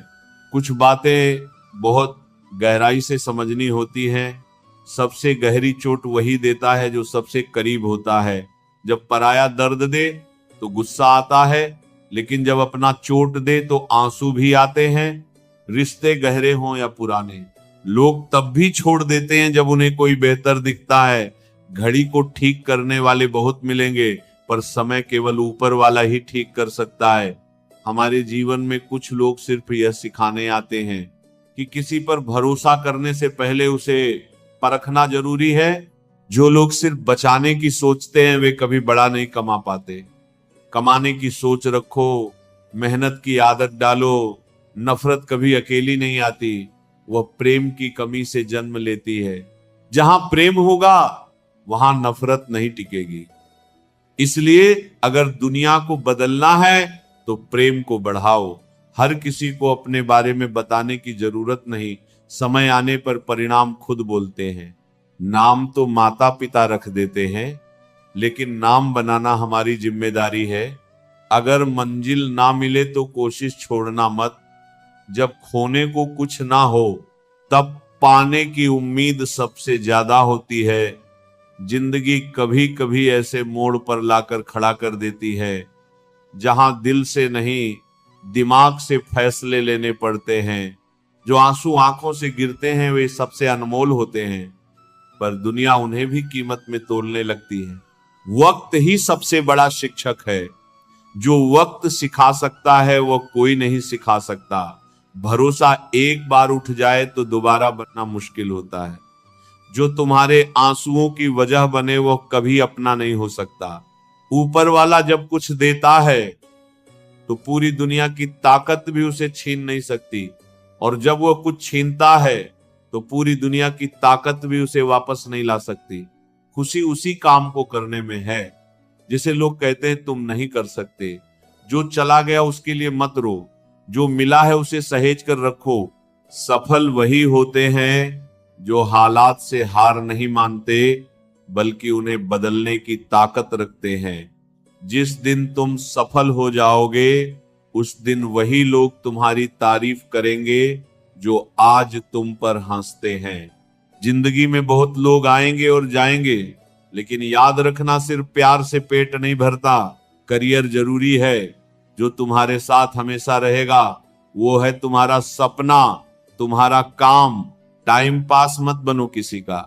कुछ बातें बहुत गहराई से समझनी होती हैं। सबसे गहरी चोट वही देता है जो सबसे करीब होता है। जब पराया दर्द दे तो गुस्सा आता है, लेकिन जब अपना चोट दे तो आंसू भी आते हैं। रिश्ते गहरे हों या पुराने, लोग तब भी छोड़ देते हैं जब उन्हें कोई बेहतर दिखता है। घड़ी को ठीक करने वाले बहुत मिलेंगे, पर समय केवल ऊपर वाला ही ठीक कर सकता है। हमारे जीवन में कुछ लोग सिर्फ यह सिखाने आते हैं कि किसी पर भरोसा करने से पहले उसे परखना जरूरी है। जो लोग सिर्फ बचाने की सोचते हैं वे कभी बड़ा नहीं कमा पाते। कमाने की सोच रखो, मेहनत की आदत डालो। नफरत कभी अकेली नहीं आती, वह प्रेम की कमी से जन्म लेती है। जहां प्रेम होगा वहां नफरत नहीं टिकेगी। इसलिए अगर दुनिया को बदलना है तो प्रेम को बढ़ाओ। हर किसी को अपने बारे में बताने की जरूरत नहीं, समय आने पर परिणाम खुद बोलते हैं। नाम तो माता पिता रख देते हैं, लेकिन नाम बनाना हमारी जिम्मेदारी है। अगर मंजिल ना मिले तो कोशिश छोड़ना मत। जब खोने को कुछ ना हो तब पाने की उम्मीद सबसे ज्यादा होती है। जिंदगी कभी कभी ऐसे मोड़ पर लाकर खड़ा कर देती है जहां दिल से नहीं, दिमाग से फैसले लेने पड़ते हैं। जो आंसू आंखों से गिरते हैं वे सबसे अनमोल होते हैं, पर दुनिया उन्हें भी कीमत में तोलने लगती है। वक्त ही सबसे बड़ा शिक्षक है। जो वक्त सिखा सकता है वो कोई नहीं सिखा सकता। भरोसा एक बार उठ जाए तो दोबारा बनना मुश्किल होता है। जो तुम्हारे आंसुओं की वजह बने वो कभी अपना नहीं हो सकता। ऊपर वाला जब कुछ देता है तो पूरी दुनिया की ताकत भी उसे छीन नहीं सकती, और जब वो कुछ छीनता है तो पूरी दुनिया की ताकत भी उसे वापस नहीं ला सकती। खुशी उसी काम को करने में है जिसे लोग कहते हैं तुम नहीं कर सकते। जो चला गया उसके लिए मत रो, जो मिला है उसे सहेज कर रखो। सफल वही होते हैं जो हालात से हार नहीं मानते बल्कि उन्हें बदलने की ताकत रखते हैं। जिस दिन तुम सफल हो जाओगे उस दिन वही लोग तुम्हारी तारीफ करेंगे जो आज तुम पर हंसते हैं। जिंदगी में बहुत लोग आएंगे और जाएंगे, लेकिन याद रखना सिर्फ प्यार से पेट नहीं भरता। करियर जरूरी है। जो तुम्हारे साथ हमेशा रहेगा वो है तुम्हारा सपना, तुम्हारा काम। टाइम पास मत बनो किसी का।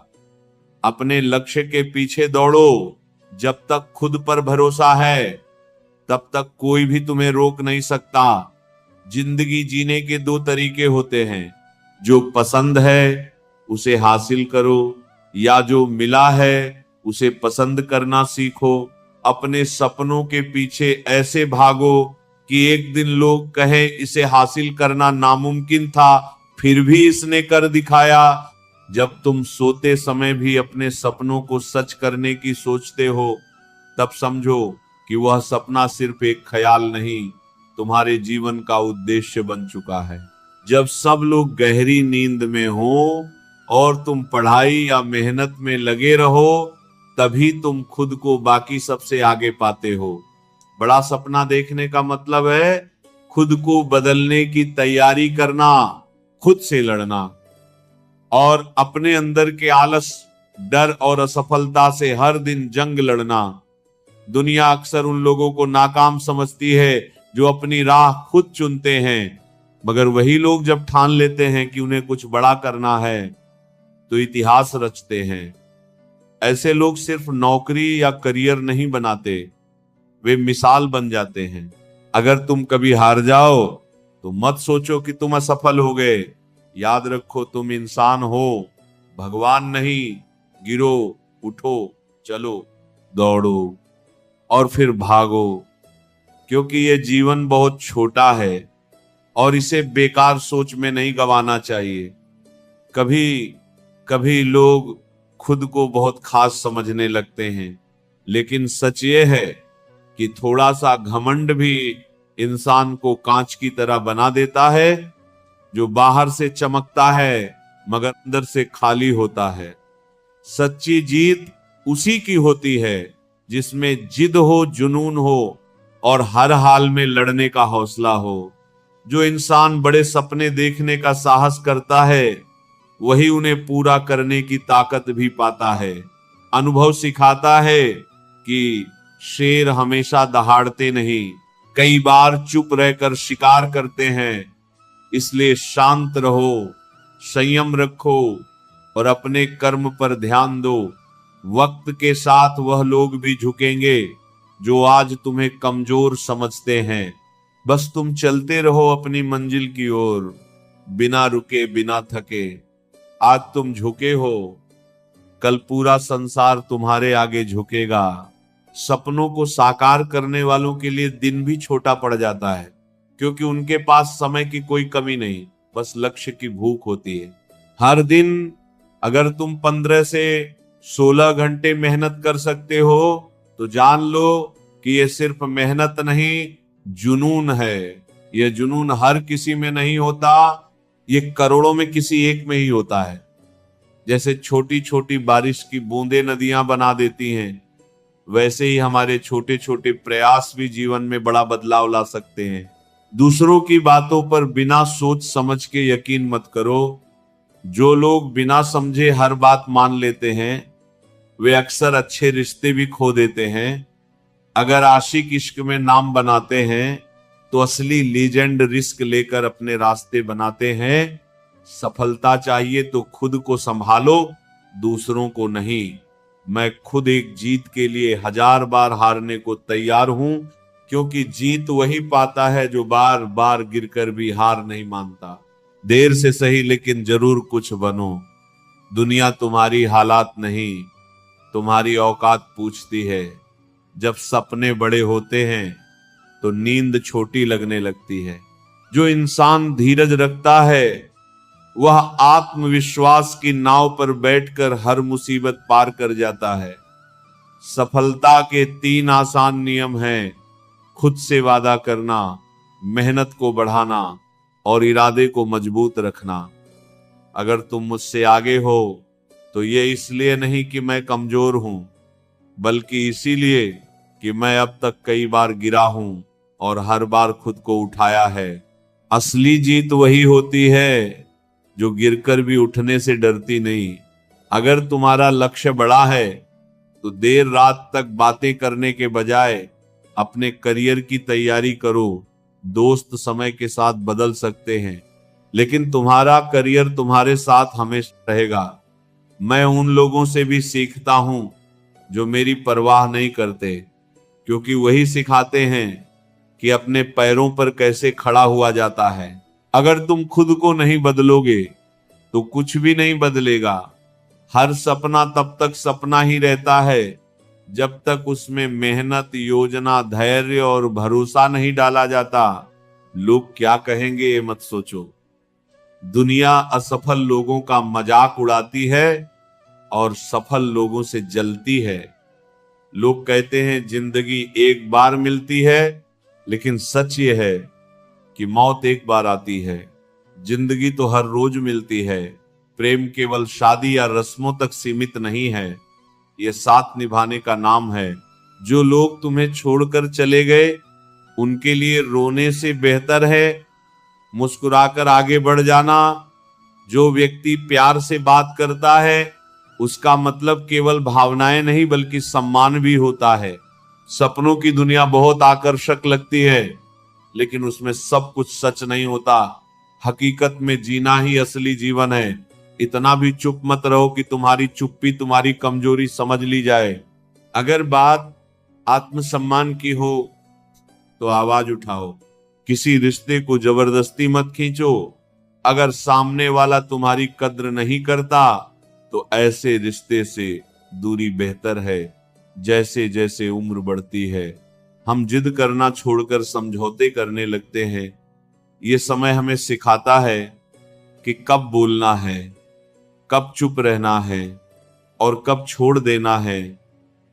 अपने लक्ष्य के पीछे दौड़ो। जब तक खुद पर भरोसा है तब तक कोई भी तुम्हें रोक नहीं सकता। जिंदगी जीने के दो तरीके होते हैं, जो पसंद है उसे हासिल करो, या जो मिला है उसे पसंद करना सीखो। अपने सपनों के पीछे ऐसे भागो कि एक दिन लोग कहें इसे हासिल करना नामुमकिन था, फिर भी इसने कर दिखाया। जब तुम सोते समय भी अपने सपनों को सच करने की सोचते हो तब समझो कि वह सपना सिर्फ एक ख्याल नहीं, तुम्हारे जीवन का उद्देश्य बन चुका है। जब सब लोग गहरी नींद में हो और तुम पढ़ाई या मेहनत में लगे रहो तभी तुम खुद को बाकी सबसे आगे पाते हो। बड़ा सपना देखने का मतलब है खुद को बदलने की तैयारी करना, खुद से लड़ना और अपने अंदर के आलस, डर और असफलता से हर दिन जंग लड़ना। दुनिया अक्सर उन लोगों को नाकाम समझती है जो अपनी राह खुद चुनते हैं, मगर वही लोग जब ठान लेते हैं कि उन्हें कुछ बड़ा करना है तो इतिहास रचते हैं। ऐसे लोग सिर्फ नौकरी या करियर नहीं बनाते, वे मिसाल बन जाते हैं। अगर तुम कभी हार जाओ तो मत सोचो कि तुम असफल हो गए। याद रखो तुम इंसान हो, भगवान नहीं। गिरो, उठो, चलो, दौड़ो और फिर भागो, क्योंकि ये जीवन बहुत छोटा है और इसे बेकार सोच में नहीं गंवाना चाहिए। कभी कभी लोग खुद को बहुत खास समझने लगते हैं, लेकिन सच ये है कि थोड़ा सा घमंड भी इंसान को कांच की तरह बना देता है, जो बाहर से चमकता है मगर अंदर से खाली होता है। सच्ची जीत उसी की होती है जिसमें जिद हो, जुनून हो और हर हाल में लड़ने का हौसला हो। जो इंसान बड़े सपने देखने का साहस करता है वही उन्हें पूरा करने की ताकत भी पाता है। अनुभव सिखाता है कि शेर हमेशा दहाड़ते नहीं, कई बार चुप रहकर शिकार करते हैं। इसलिए शांत रहो, संयम रखो और अपने कर्म पर ध्यान दो। वक्त के साथ वह लोग भी झुकेंगे जो आज तुम्हें कमजोर समझते हैं। बस तुम चलते रहो अपनी मंजिल की ओर, बिना रुके, बिना थके। आज तुम झुके हो, कल पूरा संसार तुम्हारे आगे झुकेगा। सपनों को साकार करने वालों के लिए दिन भी छोटा पड़ जाता है, क्योंकि उनके पास समय की कोई कमी नहीं, बस लक्ष्य की भूख होती है। हर दिन अगर तुम 15 से 16 घंटे मेहनत कर सकते हो तो जान लो कि ये सिर्फ मेहनत नहीं, जुनून है। ये जुनून हर किसी में नहीं होता, ये करोड़ों में किसी एक में ही होता है। जैसे छोटी छोटी बारिश की बूंदें नदियां बना देती हैं, वैसे ही हमारे छोटे छोटे प्रयास भी जीवन में बड़ा बदलाव ला सकते हैं। दूसरों की बातों पर बिना सोच समझ के यकीन मत करो। जो लोग बिना समझे हर बात मान लेते हैं वे अक्सर अच्छे रिश्ते भी खो देते हैं। अगर आशिक इश्क में नाम बनाते हैं तो असली लीजेंड रिस्क लेकर अपने रास्ते बनाते हैं। सफलता चाहिए तो खुद को संभालो, दूसरों को नहीं। मैं खुद एक जीत के लिए 1000 बार हारने को तैयार हूं, क्योंकि जीत वही पाता है जो बार बार गिरकर भी हार नहीं मानता। देर से सही लेकिन जरूर कुछ बनो। दुनिया तुम्हारी हालात नहीं, तुम्हारी औकात पूछती है। जब सपने बड़े होते हैं तो नींद छोटी लगने लगती है। जो इंसान धीरज रखता है वह आत्मविश्वास की नाव पर बैठकर हर मुसीबत पार कर जाता है। सफलता के 3 आसान नियम हैं: खुद से वादा करना, मेहनत को बढ़ाना और इरादे को मजबूत रखना। अगर तुम मुझसे आगे हो तो ये इसलिए नहीं कि मैं कमजोर हूं, बल्कि इसीलिए कि मैं अब तक कई बार गिरा हूं और हर बार खुद को उठाया है। असली जीत वही होती है जो गिरकर भी उठने से डरती नहीं। अगर तुम्हारा लक्ष्य बड़ा है तो देर रात तक बातें करने के बजाय अपने करियर की तैयारी करो। दोस्त समय के साथ बदल सकते हैं, लेकिन तुम्हारा करियर तुम्हारे साथ हमेशा रहेगा। मैं उन लोगों से भी सीखता हूं जो मेरी परवाह नहीं करते, क्योंकि वही सिखाते हैं कि अपने पैरों पर कैसे खड़ा हुआ जाता है। अगर तुम खुद को नहीं बदलोगे तो कुछ भी नहीं बदलेगा। हर सपना तब तक सपना ही रहता है जब तक उसमें मेहनत, योजना, धैर्य और भरोसा नहीं डाला जाता। लोग क्या कहेंगे ये मत सोचो। दुनिया असफल लोगों का मजाक उड़ाती है और सफल लोगों से जलती है। लोग कहते हैं जिंदगी एक बार मिलती है, लेकिन सच ये है कि मौत एक बार आती है। जिंदगी तो हर रोज मिलती है। प्रेम केवल शादी या रस्मों तक सीमित नहीं है, ये साथ निभाने का नाम है। जो लोग तुम्हें छोड़कर चले गए उनके लिए रोने से बेहतर है मुस्कुराकर आगे बढ़ जाना। जो व्यक्ति प्यार से बात करता है उसका मतलब केवल भावनाएं नहीं बल्कि सम्मान भी होता है। सपनों की दुनिया बहुत आकर्षक लगती है, लेकिन उसमें सब कुछ सच नहीं होता। हकीकत में जीना ही असली जीवन है। इतना भी चुप मत रहो कि तुम्हारी चुप्पी तुम्हारी कमजोरी समझ ली जाए। अगर बात आत्मसम्मान की हो तो आवाज उठाओ। किसी रिश्ते को जबरदस्ती मत खींचो। अगर सामने वाला तुम्हारी कद्र नहीं करता तो ऐसे रिश्ते से दूरी बेहतर है। जैसे जैसे उम्र बढ़ती है हम जिद करना छोड़कर समझौते करने लगते हैं। ये समय हमें सिखाता है कि कब बोलना है, कब चुप रहना है और कब छोड़ देना है।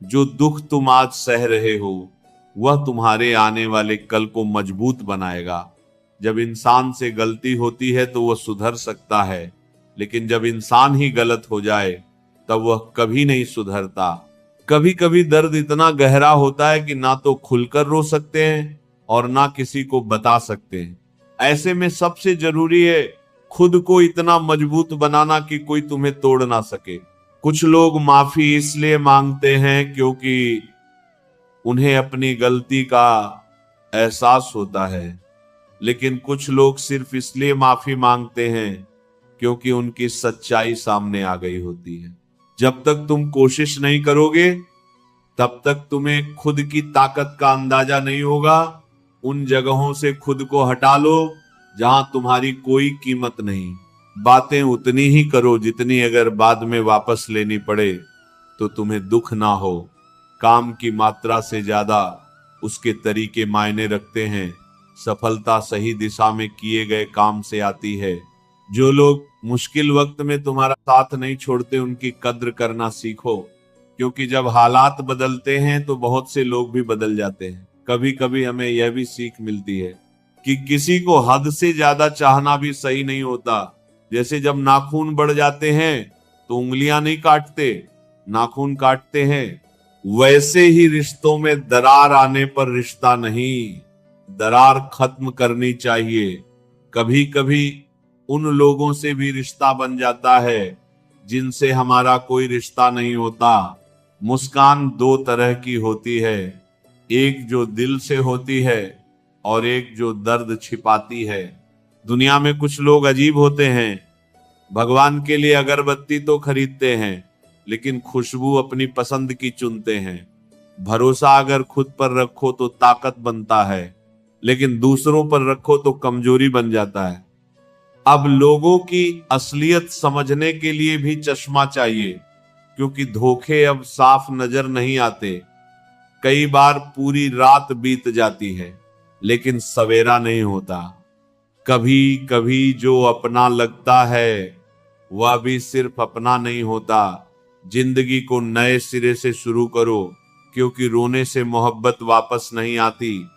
जो दुख तुम आज सह रहे हो वह तुम्हारे आने वाले कल को मजबूत बनाएगा। जब इंसान से गलती होती है तो वह सुधर सकता है, लेकिन जब इंसान ही गलत हो जाए तब वह कभी नहीं सुधरता। कभी कभी दर्द इतना गहरा होता है कि ना तो खुलकर रो सकते हैं और ना किसी को बता सकते हैं। ऐसे में सबसे जरूरी है खुद को इतना मजबूत बनाना कि कोई तुम्हें तोड़ ना सके। कुछ लोग माफी इसलिए मांगते हैं क्योंकि उन्हें अपनी गलती का एहसास होता है, लेकिन कुछ लोग सिर्फ इसलिए माफी मांगते हैं क्योंकि उनकी सच्चाई सामने आ गई होती है। जब तक तुम कोशिश नहीं करोगे तब तक तुम्हें खुद की ताकत का अंदाजा नहीं होगा। उन जगहों से खुद को हटा लो जहां तुम्हारी कोई कीमत नहीं। बातें उतनी ही करो जितनी अगर बाद में वापस लेनी पड़े तो तुम्हें दुख ना हो। काम की मात्रा से ज्यादा उसके तरीके मायने रखते हैं। सफलता सही दिशा में किए गए काम से आती है। जो लोग मुश्किल वक्त में तुम्हारा साथ नहीं छोड़ते उनकी कद्र करना सीखो, क्योंकि जब हालात बदलते हैं तो बहुत से लोग भी बदल जाते हैं। कभी कभी हमें यह भी सीख मिलती है कि किसी को हद से ज्यादा चाहना भी सही नहीं होता। जैसे जब नाखून बढ़ जाते हैं तो उंगलियां नहीं काटते, नाखून काटते हैं। वैसे ही रिश्तों में दरार आने पर रिश्ता नहीं, दरार खत्म करनी चाहिए। कभी कभी उन लोगों से भी रिश्ता बन जाता है जिनसे हमारा कोई रिश्ता नहीं होता। मुस्कान 2 तरह की होती है, एक जो दिल से होती है और एक जो दर्द छिपाती है। दुनिया में कुछ लोग अजीब होते हैं। भगवान के लिए अगरबत्ती तो खरीदते हैं, लेकिन खुशबू अपनी पसंद की चुनते हैं। भरोसा अगर खुद पर रखो तो ताकत बनता है, लेकिन दूसरों पर रखो तो कमजोरी बन जाता है। अब लोगों की असलियत समझने के लिए भी चश्मा चाहिए, क्योंकि धोखे अब साफ नजर नहीं आते। कई बार पूरी रात बीत जाती है लेकिन सवेरा नहीं होता। कभी कभी जो अपना लगता है वह भी सिर्फ अपना नहीं होता। जिंदगी को नए सिरे से शुरू करो, क्योंकि रोने से मोहब्बत वापस नहीं आती।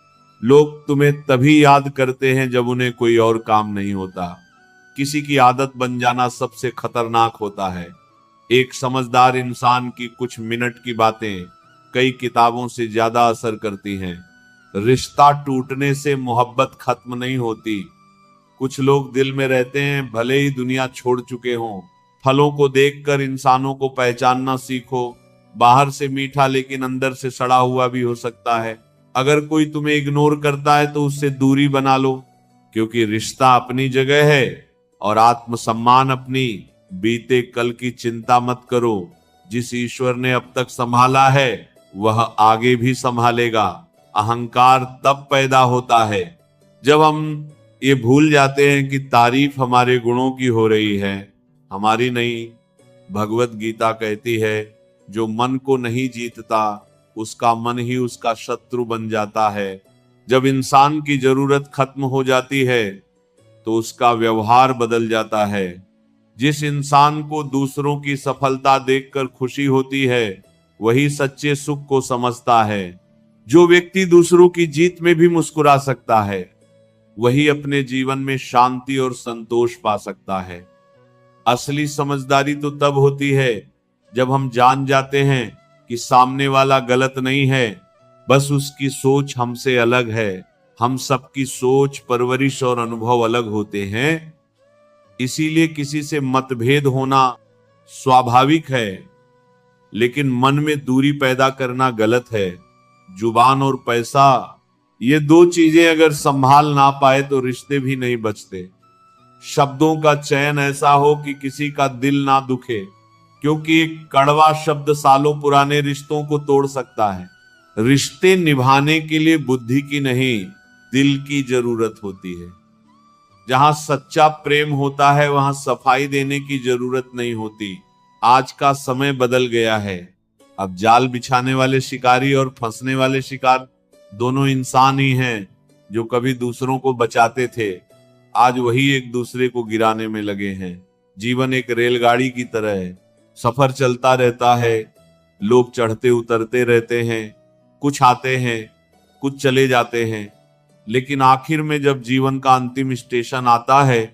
लोग तुम्हें तभी याद करते हैं जब उन्हें कोई और काम नहीं होता। किसी की आदत बन जाना सबसे खतरनाक होता है। एक समझदार इंसान की कुछ मिनट की बातें कई किताबों से ज्यादा असर करती हैं। रिश्ता टूटने से मोहब्बत खत्म नहीं होती। कुछ लोग दिल में रहते हैं भले ही दुनिया छोड़ चुके हों। फलों को देखकर इंसानों को पहचानना सीखो। बाहर से मीठा लेकिन अंदर से सड़ा हुआ भी हो सकता है। अगर कोई तुम्हें इग्नोर करता है तो उससे दूरी बना लो, क्योंकि रिश्ता अपनी जगह है और आत्मसम्मान अपनी। बीते कल की चिंता मत करो। जिस ईश्वर ने अब तक संभाला है वह आगे भी संभालेगा। अहंकार तब पैदा होता है जब हम ये भूल जाते हैं कि तारीफ हमारे गुणों की हो रही है, हमारी नहीं। भगवत गीता कहती है, जो मन को नहीं जीतता उसका मन ही उसका शत्रु बन जाता है। जब इंसान की जरूरत खत्म हो जाती है तो उसका व्यवहार बदल जाता है। जिस इंसान को दूसरों की सफलता देखकर खुशी होती है वही सच्चे सुख को समझता है। जो व्यक्ति दूसरों की जीत में भी मुस्कुरा सकता है वही अपने जीवन में शांति और संतोष पा सकता है। असली समझदारी तो तब होती है जब हम जान जाते हैं कि सामने वाला गलत नहीं है, बस उसकी सोच हमसे अलग है। हम सबकी सोच, परवरिश और अनुभव अलग होते हैं, इसीलिए किसी से मतभेद होना स्वाभाविक है, लेकिन मन में दूरी पैदा करना गलत है। जुबान और पैसा, ये दो चीजें अगर संभाल ना पाए तो रिश्ते भी नहीं बचते। शब्दों का चयन ऐसा हो कि किसी का दिल ना दुखे, क्योंकि एक कड़वा शब्द सालों पुराने रिश्तों को तोड़ सकता है। रिश्ते निभाने के लिए बुद्धि की नहीं, दिल की जरूरत होती है। जहां सच्चा प्रेम होता है वहां सफाई देने की जरूरत नहीं होती। आज का समय बदल गया है। अब जाल बिछाने वाले शिकारी और फंसने वाले शिकार दोनों इंसान ही हैं। जो कभी दूसरों को बचाते थे आज वही एक दूसरे को गिराने में लगे हैं। जीवन एक रेलगाड़ी की तरह है, सफर चलता रहता है। लोग चढ़ते उतरते रहते हैं, कुछ आते हैं कुछ चले जाते हैं, लेकिन आखिर में जब जीवन का अंतिम स्टेशन आता है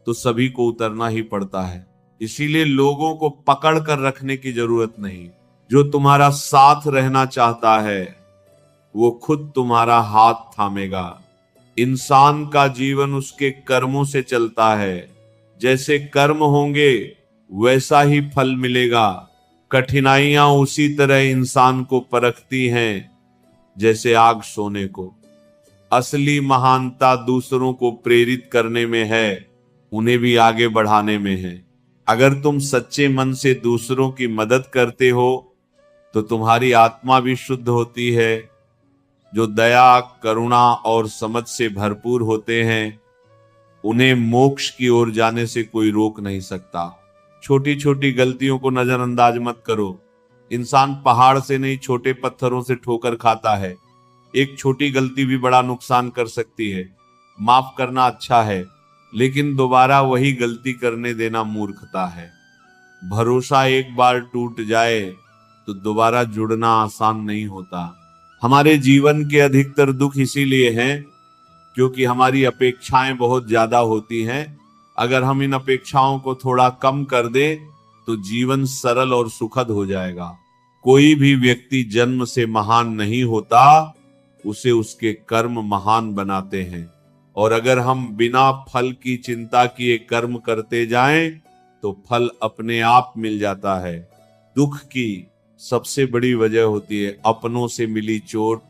तो सभी को उतरना ही पड़ता है। इसीलिए लोगों को पकड़ कर रखने की जरूरत नहीं। जो तुम्हारा साथ रहना चाहता है वो खुद तुम्हारा हाथ थामेगा। इंसान का जीवन उसके कर्मों से चलता है। जैसे कर्म होंगे वैसा ही फल मिलेगा। कठिनाइयां उसी तरह इंसान को परखती हैं जैसे आग सोने को। असली महानता दूसरों को प्रेरित करने में है, उन्हें भी आगे बढ़ाने में है। अगर तुम सच्चे मन से दूसरों की मदद करते हो तो तुम्हारी आत्मा भी शुद्ध होती है। जो दया, करुणा और समझ से भरपूर होते हैं उन्हें मोक्ष की ओर जाने से कोई रोक नहीं सकता। छोटी छोटी गलतियों को नजरअंदाज मत करो। इंसान पहाड़ से नहीं छोटे पत्थरों से ठोकर खाता है। एक छोटी गलती भी बड़ा नुकसान कर सकती है। माफ करना अच्छा है, लेकिन दोबारा वही गलती करने देना मूर्खता है। भरोसा एक बार टूट जाए तो दोबारा जुड़ना आसान नहीं होता। हमारे जीवन के अधिकतर दुख इसीलिए हैं क्योंकि हमारी अपेक्षाएं बहुत ज्यादा होती हैं। अगर हम इन अपेक्षाओं को थोड़ा कम कर दें तो जीवन सरल और सुखद हो जाएगा। कोई भी व्यक्ति जन्म से महान नहीं होता, उसे उसके कर्म महान बनाते हैं। और अगर हम बिना फल की चिंता किए कर्म करते जाएं तो फल अपने आप मिल जाता है। दुख की सबसे बड़ी वजह होती है अपनों से मिली चोट।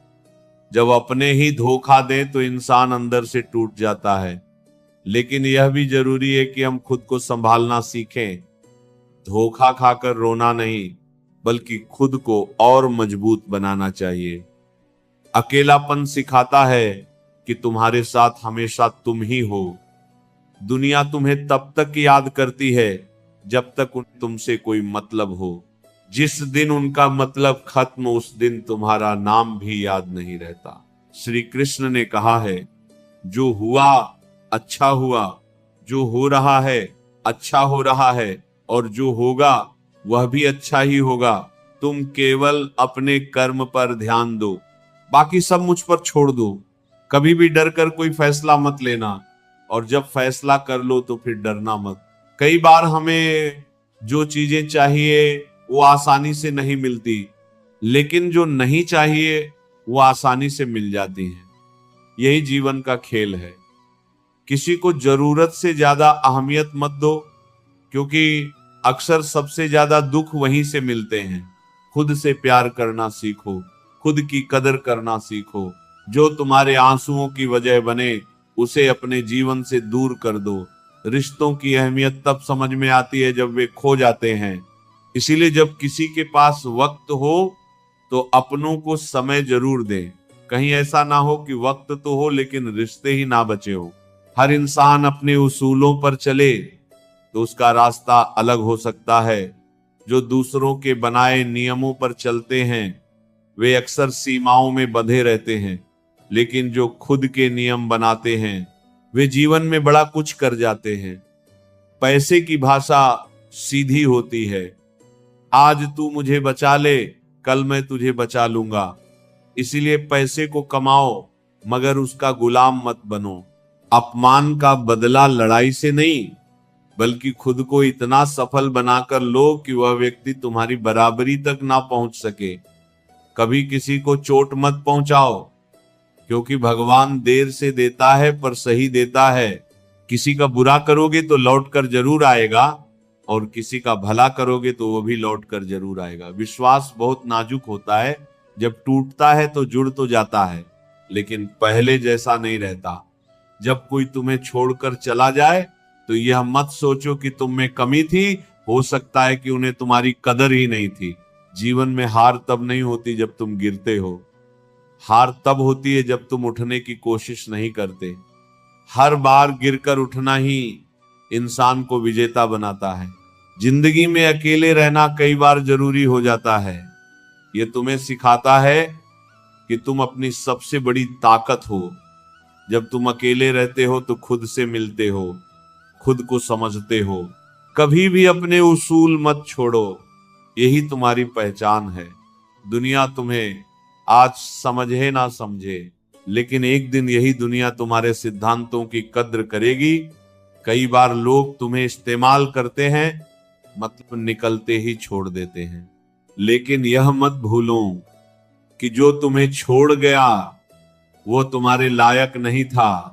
जब अपने ही धोखा दें तो इंसान अंदर से टूट जाता है। लेकिन यह भी जरूरी है कि हम खुद को संभालना सीखें। धोखा खाकर रोना नहीं, बल्कि खुद को और मजबूत बनाना चाहिए। अकेलापन सिखाता है कि तुम्हारे साथ हमेशा तुम ही हो। दुनिया तुम्हें तब तक याद करती है जब तक तुमसे कोई मतलब हो। जिस दिन उनका मतलब खत्म, उस दिन तुम्हारा नाम भी याद नहीं रहता। श्री कृष्ण ने कहा है, जो हुआ अच्छा हुआ, जो हो रहा है अच्छा हो रहा है, और जो होगा वह भी अच्छा ही होगा। तुम केवल अपने कर्म पर ध्यान दो, बाकी सब मुझ पर छोड़ दो। कभी भी डर कर कोई फैसला मत लेना, और जब फैसला कर लो तो फिर डरना मत। कई बार हमें जो चीजें चाहिए वो आसानी से नहीं मिलती, लेकिन जो नहीं चाहिए वो आसानी से मिल जाती हैं। यही जीवन का खेल है। किसी को जरूरत से ज्यादा अहमियत मत दो, क्योंकि अक्सर सबसे ज्यादा दुख वहीं से मिलते हैं। खुद से प्यार करना सीखो, खुद की कदर करना सीखो। जो तुम्हारे आंसुओं की वजह बने उसे अपने जीवन से दूर कर दो। रिश्तों की अहमियत तब समझ में आती है जब वे खो जाते हैं। इसीलिए जब किसी के पास वक्त हो तो अपनों को समय जरूर दें। कहीं ऐसा ना हो कि वक्त तो हो लेकिन रिश्ते ही ना बचे हो। हर इंसान अपने उसूलों पर चले तो उसका रास्ता अलग हो सकता है। जो दूसरों के बनाए नियमों पर चलते हैं वे अक्सर सीमाओं में बंधे रहते हैं, लेकिन जो खुद के नियम बनाते हैं वे जीवन में बड़ा कुछ कर जाते हैं। पैसे की भाषा सीधी होती है। आज तू मुझे बचा ले, कल मैं तुझे बचा लूंगा। इसीलिए पैसे को कमाओ मगर उसका गुलाम मत बनो। अपमान का बदला लड़ाई से नहीं, बल्कि खुद को इतना सफल बनाकर लो कि वह व्यक्ति तुम्हारी बराबरी तक ना पहुंच सके। कभी किसी को चोट मत पहुंचाओ, क्योंकि भगवान देर से देता है पर सही देता है। किसी का बुरा करोगे तो लौट कर जरूर आएगा, और किसी का भला करोगे तो वो भी लौट कर जरूर आएगा। विश्वास बहुत नाजुक होता है, जब टूटता है तो जुड़ तो जाता है, लेकिन पहले जैसा नहीं रहता। जब कोई तुम्हें छोड़कर चला जाए तो यह मत सोचो कि तुम में कमी थी, हो सकता है कि उन्हें तुम्हारी कदर ही नहीं थी। जीवन में हार तब नहीं होती जब तुम गिरते हो, हार तब होती है जब तुम उठने की कोशिश नहीं करते। हर बार गिरकर उठना ही इंसान को विजेता बनाता है। जिंदगी में अकेले रहना कई बार जरूरी हो जाता है। यह तुम्हें सिखाता है कि तुम अपनी सबसे बड़ी ताकत हो। जब तुम अकेले रहते हो तो खुद से मिलते हो, खुद को समझते हो। कभी भी अपने उसूल मत छोड़ो, यही तुम्हारी पहचान है। दुनिया तुम्हें आज समझे ना समझे, लेकिन एक दिन यही दुनिया तुम्हारे सिद्धांतों की कद्र करेगी। कई बार लोग तुम्हें इस्तेमाल करते हैं, मतलब निकलते ही छोड़ देते हैं। लेकिन यह मत भूलो कि जो तुम्हें छोड़ गया वो तुम्हारे लायक नहीं था,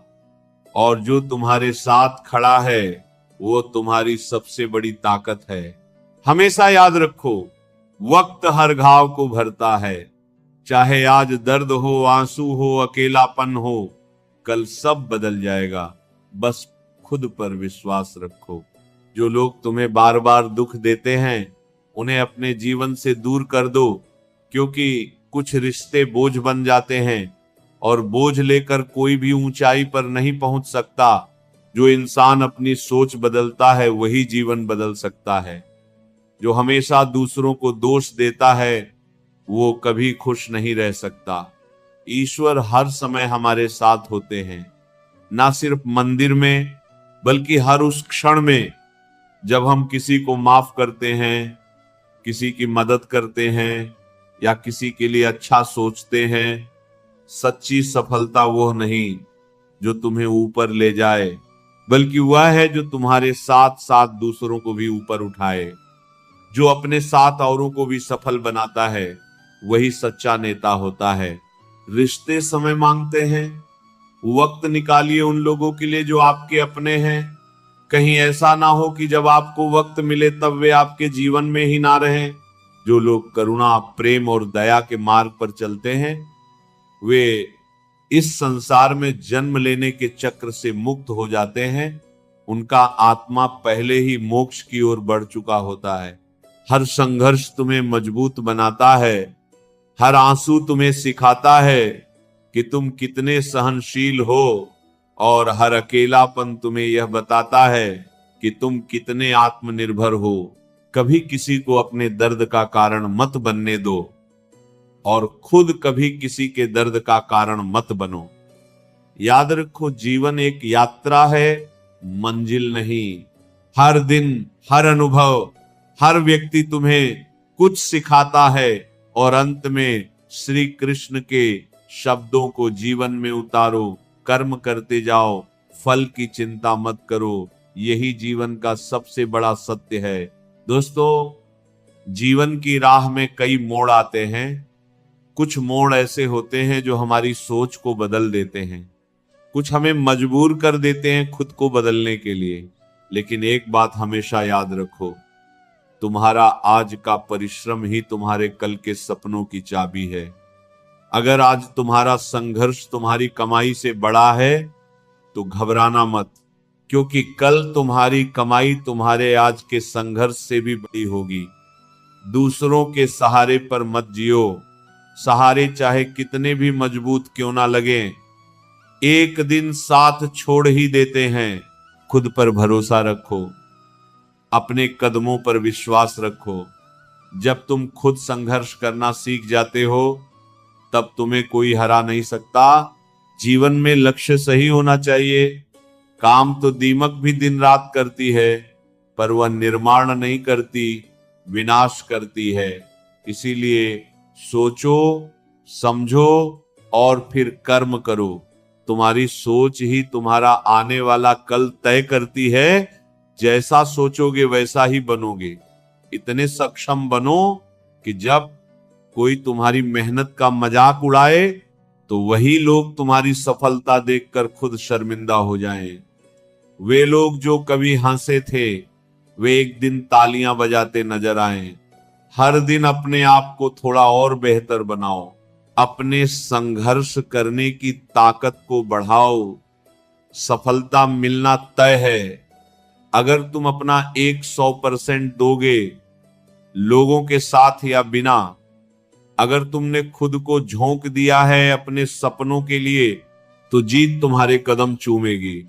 और जो तुम्हारे साथ खड़ा है वो तुम्हारी सबसे बड़ी ताकत है। हमेशा याद रखो, वक्त हर घाव को भरता है। चाहे आज दर्द हो, आंसू हो, अकेलापन हो, कल सब बदल जाएगा। बस खुद पर विश्वास रखो। जो लोग तुम्हें बार बार दुख देते हैं उन्हें अपने जीवन से दूर कर दो, क्योंकि कुछ रिश्ते बोझ बन जाते हैं, और बोझ लेकर कोई भी ऊंचाई पर नहीं पहुंच सकता। जो इंसान अपनी सोच बदलता है वही जीवन बदल सकता है। जो हमेशा दूसरों को दोष देता है वो कभी खुश नहीं रह सकता। ईश्वर हर समय हमारे साथ होते हैं, ना सिर्फ मंदिर में बल्कि हर उस क्षण में जब हम किसी को माफ करते हैं, किसी की मदद करते हैं या किसी के लिए अच्छा सोचते हैं। सच्ची सफलता वो नहीं जो तुम्हें ऊपर ले जाए, बल्कि वह है जो तुम्हारे साथ साथ दूसरों को भी ऊपर उठाए। जो अपने साथ औरों को भी सफल बनाता है वही सच्चा नेता होता है। रिश्ते समय मांगते हैं, वक्त निकालिए उन लोगों के लिए जो आपके अपने हैं। कहीं ऐसा ना हो कि जब आपको वक्त मिले तब वे आपके जीवन में ही ना रहें। जो लोग करुणा, प्रेम और दया के मार्ग पर चलते हैं वे इस संसार में जन्म लेने के चक्र से मुक्त हो जाते हैं। उनका आत्मा पहले ही मोक्ष की ओर बढ़ चुका होता है। हर संघर्ष तुम्हें मजबूत बनाता है। हर आंसू तुम्हें सिखाता है कि तुम कितने सहनशील हो, और हर अकेलापन तुम्हें यह बताता है कि तुम कितने आत्मनिर्भर हो। कभी किसी को अपने दर्द का कारण मत बनने दो, और खुद कभी किसी के दर्द का कारण मत बनो। याद रखो, जीवन एक यात्रा है, मंजिल नहीं। हर दिन, हर अनुभव, हर व्यक्ति तुम्हें कुछ सिखाता है, और अंत में श्री कृष्ण के शब्दों को जीवन में उतारो, कर्म करते जाओ, फल की चिंता मत करो। यही जीवन का सबसे बड़ा सत्य है। दोस्तों, जीवन की राह में कई मोड़ आते हैं। कुछ मोड़ ऐसे होते हैं जो हमारी सोच को बदल देते हैं, कुछ हमें मजबूर कर देते हैं खुद को बदलने के लिए। लेकिन एक बात हमेशा याद रखो, तुम्हारा आज का परिश्रम ही तुम्हारे कल के सपनों की चाबी है। अगर आज तुम्हारा संघर्ष तुम्हारी कमाई से बड़ा है तो घबराना मत, क्योंकि कल तुम्हारी कमाई तुम्हारे आज के संघर्ष से भी बड़ी होगी। दूसरों के सहारे पर मत जियो। सहारे चाहे कितने भी मजबूत क्यों ना लगे, एक दिन साथ छोड़ ही देते हैं। खुद पर भरोसा रखो, अपने कदमों पर विश्वास रखो। जब तुम खुद संघर्ष करना सीख जाते हो, तब तुम्हें कोई हरा नहीं सकता। जीवन में लक्ष्य सही होना चाहिए। काम तो दीमक भी दिन रात करती है, पर वह निर्माण नहीं करती, विनाश करती है। इसीलिए सोचो, समझो और फिर कर्म करो। तुम्हारी सोच ही तुम्हारा आने वाला कल तय करती है। जैसा सोचोगे वैसा ही बनोगे। इतने सक्षम बनो कि जब कोई तुम्हारी मेहनत का मजाक उड़ाए तो वही लोग तुम्हारी सफलता देखकर खुद शर्मिंदा हो जाएं। वे लोग जो कभी हंसे थे, वे एक दिन तालियां बजाते नजर आए। हर दिन अपने आप को थोड़ा और बेहतर बनाओ। अपने संघर्ष करने की ताकत को बढ़ाओ। सफलता मिलना तय है। अगर तुम अपना 100% दोगे, लोगों के साथ या बिना, अगर तुमने खुद को झोंक दिया है अपने सपनों के लिए, तो जीत तुम्हारे कदम चूमेगी।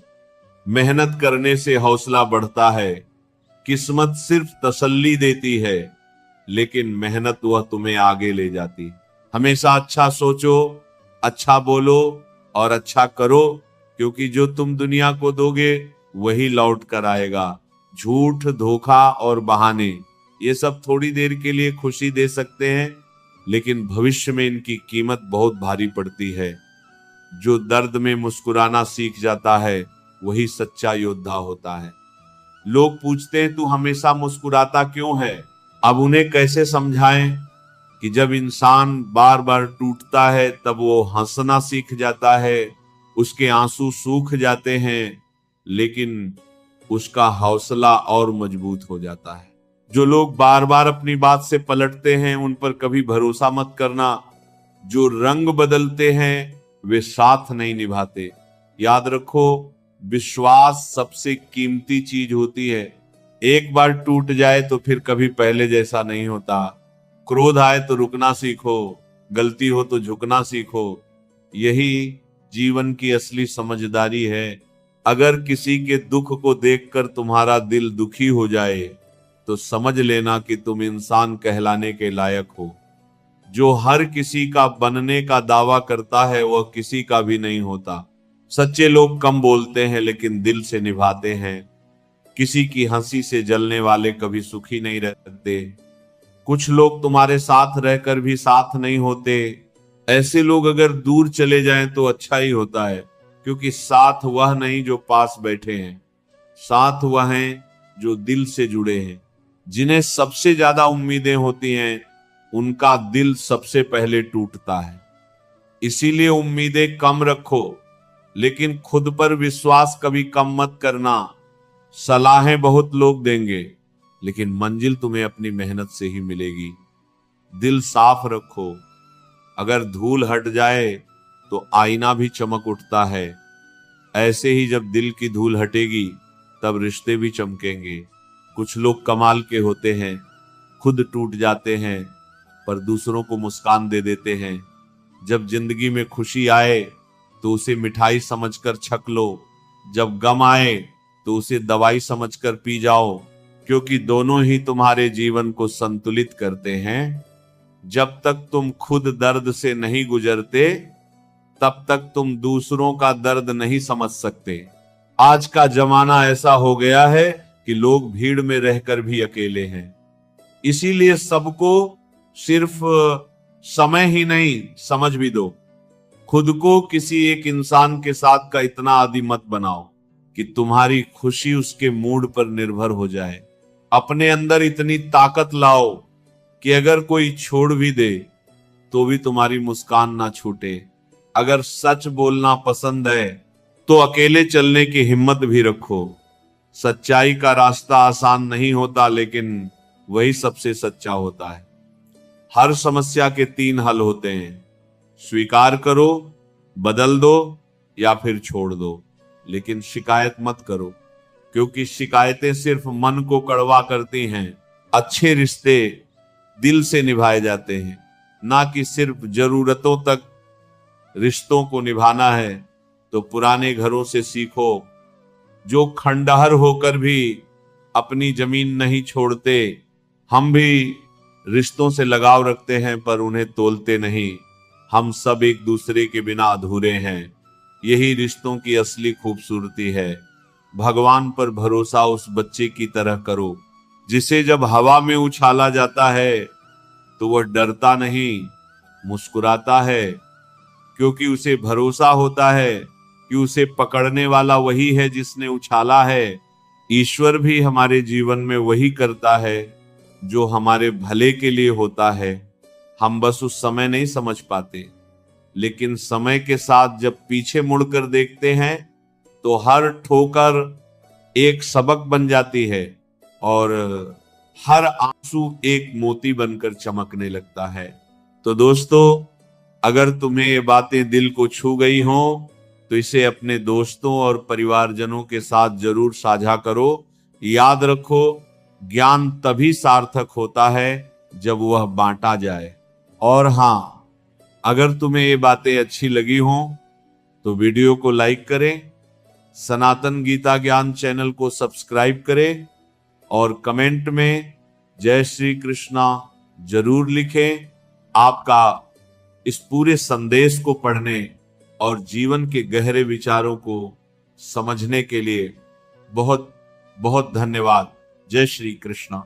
मेहनत करने से हौसला बढ़ता है। किस्मत सिर्फ तसल्ली देती है, लेकिन मेहनत वह तुम्हें आगे ले जाती। हमेशा अच्छा सोचो, अच्छा बोलो और अच्छा करो, क्योंकि जो तुम दुनिया को दोगे वही लौट कर आएगा। झूठ, धोखा और बहाने, ये सब थोड़ी देर के लिए खुशी दे सकते हैं, लेकिन भविष्य में इनकी कीमत बहुत भारी पड़ती है। जो दर्द में मुस्कुराना सीख जाता है वही सच्चा योद्धा होता है। लोग पूछते हैं, तू हमेशा मुस्कुराता क्यों है? अब उन्हें कैसे समझाएं कि जब इंसान बार बार टूटता है तब वो हंसना सीख जाता है। उसके आंसू सूख जाते हैं, लेकिन उसका हौसला और मजबूत हो जाता है। जो लोग बार बार अपनी बात से पलटते हैं, उन पर कभी भरोसा मत करना। जो रंग बदलते हैं वे साथ नहीं निभाते। याद रखो, विश्वास सबसे कीमती चीज होती है। एक बार टूट जाए तो फिर कभी पहले जैसा नहीं होता। क्रोध आए तो रुकना सीखो, गलती हो तो झुकना सीखो। यही जीवन की असली समझदारी है। अगर किसी के दुख को देखकर तुम्हारा दिल दुखी हो जाए तो समझ लेना कि तुम इंसान कहलाने के लायक हो। जो हर किसी का बनने का दावा करता है वह किसी का भी नहीं होता। सच्चे लोग कम बोलते हैं लेकिन दिल से निभाते हैं। किसी की हंसी से जलने वाले कभी सुखी नहीं रह सकते। कुछ लोग तुम्हारे साथ रहकर भी साथ नहीं होते। ऐसे लोग अगर दूर चले जाएं तो अच्छा ही होता है, क्योंकि साथ वह नहीं जो पास बैठे हैं, साथ वह हैं जो दिल से जुड़े हैं। जिन्हें सबसे ज्यादा उम्मीदें होती हैं उनका दिल सबसे पहले टूटता है। इसीलिए उम्मीदें कम रखो, लेकिन खुद पर विश्वास कभी कम मत करना। सलाहें बहुत लोग देंगे, लेकिन मंजिल तुम्हें अपनी मेहनत से ही मिलेगी। दिल साफ रखो। अगर धूल हट जाए तो आईना भी चमक उठता है। ऐसे ही जब दिल की धूल हटेगी तब रिश्ते भी चमकेंगे। कुछ लोग कमाल के होते हैं, खुद टूट जाते हैं पर दूसरों को मुस्कान दे देते हैं। जब जिंदगी में खुशी आए तो उसे मिठाई समझकर छक लो, जब गम आए तो उसे दवाई समझकर पी जाओ, क्योंकि दोनों ही तुम्हारे जीवन को संतुलित करते हैं। जब तक तुम खुद दर्द से नहीं गुजरते तब तक तुम दूसरों का दर्द नहीं समझ सकते। आज का जमाना ऐसा हो गया है कि लोग भीड़ में रहकर भी अकेले हैं, इसीलिए सबको सिर्फ समय ही नहीं समझ भी दो। खुद को किसी एक इंसान के साथ का इतना आदी मत बनाओ कि तुम्हारी खुशी उसके मूड पर निर्भर हो जाए। अपने अंदर इतनी ताकत लाओ कि अगर कोई छोड़ भी दे तो भी तुम्हारी मुस्कान ना छूटे। अगर सच बोलना पसंद है तो अकेले चलने की हिम्मत भी रखो। सच्चाई का रास्ता आसान नहीं होता, लेकिन वही सबसे सच्चा होता है। हर समस्या के 3 हल होते हैं, स्वीकार करो, बदल दो या फिर छोड़ दो। लेकिन शिकायत मत करो, क्योंकि शिकायतें सिर्फ मन को कड़वा करती हैं। अच्छे रिश्ते दिल से निभाए जाते हैं, ना कि सिर्फ जरूरतों तक। रिश्तों को निभाना है तो पुराने घरों से सीखो, जो खंडहर होकर भी अपनी जमीन नहीं छोड़ते। हम भी रिश्तों से लगाव रखते हैं पर उन्हें तोलते नहीं। हम सब एक दूसरे के बिना अधूरे हैं। यही रिश्तों की असली खूबसूरती है। भगवान पर भरोसा उस बच्चे की तरह करो जिसे जब हवा में उछाला जाता है तो वह डरता नहीं, मुस्कुराता है, क्योंकि उसे भरोसा होता है कि उसे पकड़ने वाला वही है जिसने उछाला है। ईश्वर भी हमारे जीवन में वही करता है जो हमारे भले के लिए होता है। हम बस उस समय नहीं समझ पाते, लेकिन समय के साथ जब पीछे मुड़कर देखते हैं तो हर ठोकर एक सबक बन जाती है और हर आंसू एक मोती बनकर चमकने लगता है। तो दोस्तों, अगर तुम्हें ये बातें दिल को छू गई हों तो इसे अपने दोस्तों और परिवारजनों के साथ जरूर साझा करो। याद रखो, ज्ञान तभी सार्थक होता है जब वह बांटा जाए। और हाँ, अगर तुम्हें ये बातें अच्छी लगी हों तो वीडियो को लाइक करें, सनातन गीता ज्ञान चैनल को सब्सक्राइब करें और कमेंट में जय श्री कृष्णा जरूर लिखें। आपका इस पूरे संदेश को पढ़ने और जीवन के गहरे विचारों को समझने के लिए बहुत बहुत धन्यवाद। जय श्री कृष्णा।